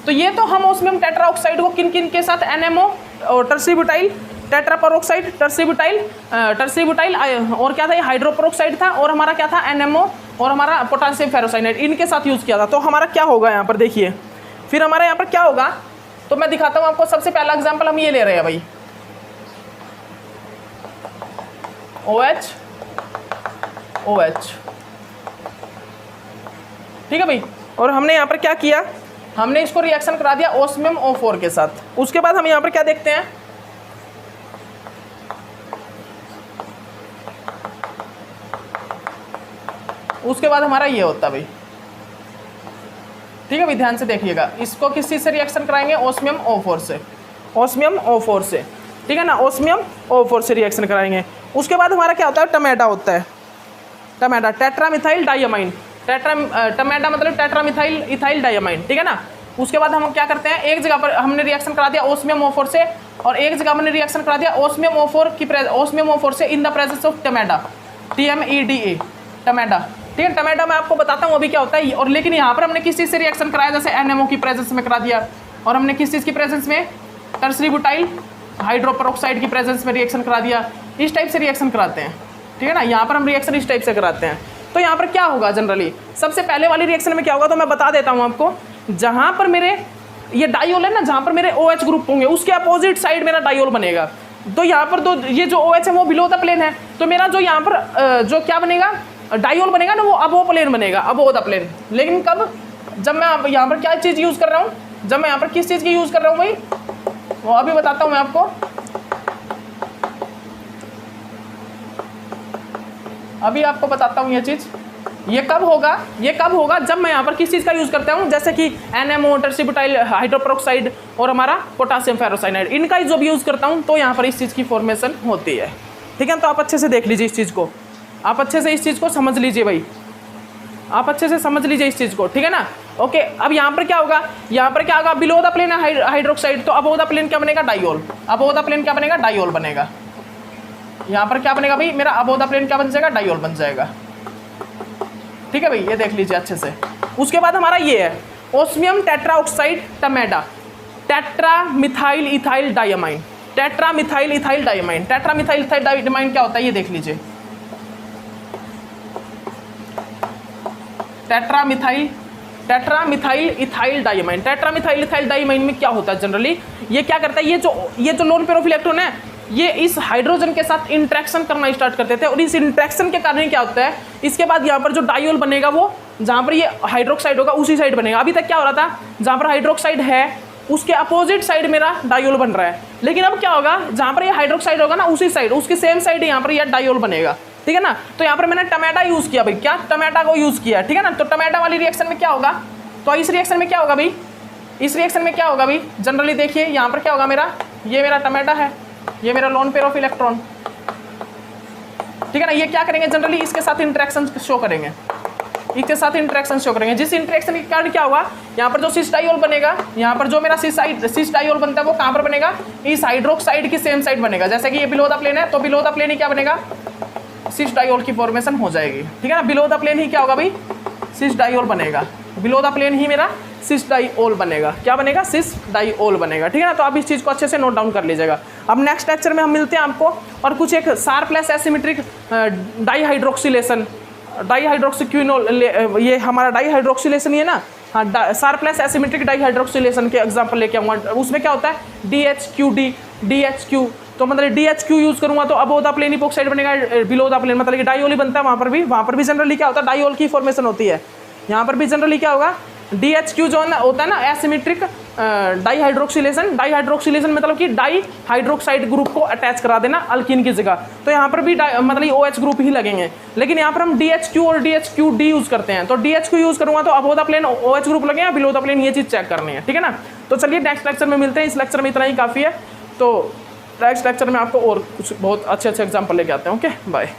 तो ये तो हम ओस्मियम टेट्रा ऑक्साइड को किन किन के साथ NMO और tertiary butyl tetra peroxide tertiary butyl और क्या था ये हाइड्रोपेरोक्साइड था और हमारा क्या था NMO और हमारा पोटेशियम फेरोसाइनेट इनके साथ यूज़ किया था। तो हमारा क्या होगा यहाँ पर देखिए, फिर हमारे यहाँ पर क्या होगा तो मैं दिखाता हूँ आपको। सबसे पहला एग्जाम्पल हम ये ले रहे हैं भाई, OH ठीक है भाई। और हमने यहाँ पर क्या किया, हमने इसको रिएक्शन करा दिया ओस्मियम O4 के साथ। उसके बाद हम यहाँ पर क्या देखते हैं, उसके बाद हमारा ये होता है भाई, ठीक है भाई, ध्यान से देखिएगा। इसको किस चीज़ से रिएक्शन कराएंगे, ओस्मियम O4 से, ओस्मियम O4 से, ठीक है ना, ओस्मियम O4 से रिएक्शन कराएंगे। उसके बाद हमारा क्या होता है, टमेटा होता है, टमेटा टेट्रामिथाइल डाइअमाइन, टमेटा मतलब टेट्रामिथाइल इथाइल डाइअमाइन, ठीक है ना। उसके बाद हम क्या करते हैं, एक जगह पर हमने रिएक्शन करा दिया ओस्मियम O4 से और एक जगह हमने रिएक्शन करा दिया ओस्मियम O4 से in the presence of TMEDA, TMEDA, TMEDA, ठीक है। टमेटा मैं आपको बताता हूँ अभी क्या होता है। और लेकिन यहाँ पर हमने किस चीज़ से रिएक्शन कराया, जैसे NMO की प्रेजेंस में करा दिया और हमने किस चीज़ की प्रेजेंस में, टर्सरी ब्यूटाइल हाइड्रोपेरोक्साइड की प्रेजेंस में रिएक्शन करा दिया। इस टाइप से रिएक्शन कराते हैं, ठीक है ना। यहाँ पर हम रिएक्शन इस टाइप से कराते हैं। तो यहाँ पर क्या होगा जनरली, सबसे पहले वाली रिएक्शन में क्या होगा तो मैं बता देता हूँ आपको। जहाँ पर मेरे ये डाइओल है ना, जहाँ पर मेरे OH ग्रुप होंगे उसके अपोजिट साइड मेरा डाइओल बनेगा। तो यहाँ पर दो ये जो OH है वो बिलो द प्लेन है, तो मेरा जो यहाँ पर जो क्या बनेगा डाइओल बनेगा ना, वो अबो प्लेन बनेगा, अबो द प्लेन। लेकिन कब, जब मैं यहाँ पर क्या चीज़ यूज़ कर रहा हूँ, जब मैं यहाँ पर किस चीज़ की यूज़ कर रहा हूँ भाई, वो अभी बताता हूँ मैं आपको। अभी आपको बताता हूँ ये चीज़, ये कब होगा जब मैं यहाँ पर किस चीज़ का यूज़ करता हूँ, जैसे कि NMO टर्सरी ब्यूटाइल हाइड्रोपेरोक्साइड और हमारा पोटेशियम फेरोसाइनाइड, इनका जब यूज़ करता हूँ तो यहाँ पर इस चीज़ की फॉर्मेशन होती है, ठीक है। तो आप अच्छे से देख लीजिए इस चीज़ को, आप अच्छे से इस चीज़ को समझ लीजिए भाई, आप अच्छे से समझ लीजिए इस चीज़ को, ठीक है ना। ओके, अब यहाँ पर क्या होगा, यहाँ पर क्या होगा, बिलो द प्लेन है हाइड्रोक्साइड, तो अबो द प्लेन क्या बनेगा, डाइओल, अबो द प्लेन क्या बनेगा, डाइओल बनेगा। यहाँ पर क्या बनेगा भाई, मेरा अबो द प्लेन क्या बन जाएगा, डाइओल बन जाएगा, ठीक है भाई, ये देख लीजिए अच्छे से। उसके बाद हमारा ये है osmium tetraoxide TMEDA, tetramethyl ethyl diamine, tetramethyl ethyl diamine. Tetramethyl ethyl diamine क्या होता है ये देख लीजिए, tetramethyl ethyl diamine. Tetramethyl ethyl diamine में क्या होता है जनरली, ये क्या करता है, ये जो लोन पेयर ऑफ इलेक्ट्रॉन है ये इस हाइड्रोजन के साथ इंट्रैक्शन करना स्टार्ट कर देते हैं और इस इंट्रैक्शन के कारण क्या होता है, इसके बाद यहाँ पर जो डाइओल बनेगा वो जहाँ पर ये हाइड्रोक्साइड होगा उसी साइड बनेगा। अभी तक क्या हो रहा था, जहाँ पर हाइड्रोक्साइड है उसके अपोजिट साइड मेरा डाइओल बन रहा है, लेकिन अब क्या होगा, जहाँ पर ये हाइड्रोक्साइड होगा ना उसी साइड, उसकी सेम साइड यहाँ पर यह डाइओल बनेगा, ठीक है ना। तो यहाँ पर मैंने टमेटा यूज़ किया भाई, क्या टमेटा को यूज़ किया, ठीक है ना। तो टमेटा वाली रिएक्शन में क्या होगा, तो इस रिएक्शन में क्या होगा भाई, इस रिएक्शन में क्या होगा भाई जनरली देखिए, यहाँ पर क्या होगा, मेरा ये मेरा टमेटा है, ये मेरा लोन पेयर ऑफ इलेक्ट्रॉन, ठीक है ना। ये क्या करेंगे जनरली, इसके साथ इंटरेक्शन शो करेंगे, इसके साथ इंटरेक्शन शो करेंगे। जिस इंटरेक्शन के कारण क्या होगा, यहाँ पर जो सिस डाइओल बनेगा, यहाँ पर जो मेरा सिस डाइओल बनता है वो कहाँ पर बनेगा, इस हाइड्रोक्साइड की सेम साइड बनेगा। जैसे कि ये बिलो द प्लेन है तो बिलो द प्लेन ही क्या बनेगा, सिस डाइओल की फॉर्मेशन हो जाएगी, ठीक है ना। बिलो द प्लेन ही क्या होगा भाई, सिस डाइओल बनेगा, बिलो द प्लेन ही मेरा सिस डाइओल बनेगा, क्या बनेगा, सिस डाइओल बनेगा, ठीक है ना। तो आप इस चीज़ को अच्छे से नोट डाउन कर लीजिएगा। अब नेक्स्ट लेक्चर में हम मिलते हैं आपको और कुछ एक शार्पलेस एसिमेट्रिक डाइहाइड्रोक्सिलेशन, डाइहाइड्रोक्सिक्विनोल, ये हमारा डाइहाइड्रोक्सिलेशन ही है ना, हाँ, शार्पलेस एसिमेट्रिक डाइहाइड्रोक्सिलेशन के एग्जांपल लेके आऊँगा। उसमें क्या होता है, DHQ, तो मतलब DHQ यूज़ करूँगा तो अबो द प्लेन इपोक्साइड बनेगा, बिलो द प्लेन मतलब कि डाइओल ही बनता है। वहाँ पर भी जनरली क्या होता है, डाइओल की फॉर्मेशन होती है। यहाँ पर भी जनरली क्या होगा, DHQ जो होता है ना एसिमेट्रिक डाइहाइड्रोक्सिलेशन मतलब कि डाइहाइड्रोक्साइड ग्रुप को अटैच करा देना अल्कीन की जगह, तो यहाँ पर भी मतलब OH ग्रुप ही लगेंगे। लेकिन यहाँ पर हम DHQ और DHQD यूज़ करते हैं, तो DHQ यूज़ करूँगा तो above the plane OH group लगेगा, बिलो द प्लेन ये चीज़ चेक करनी है, ठीक है ना। तो चलिए नेक्स्ट लेक्चर में मिलते हैं, इस लेक्चर में इतना ही काफ़ी है। तो नेक्स्ट लेक्चर में आपको और कुछ बहुत अच्छे एग्जाम्पल लेके आते हैं। Okay, bye.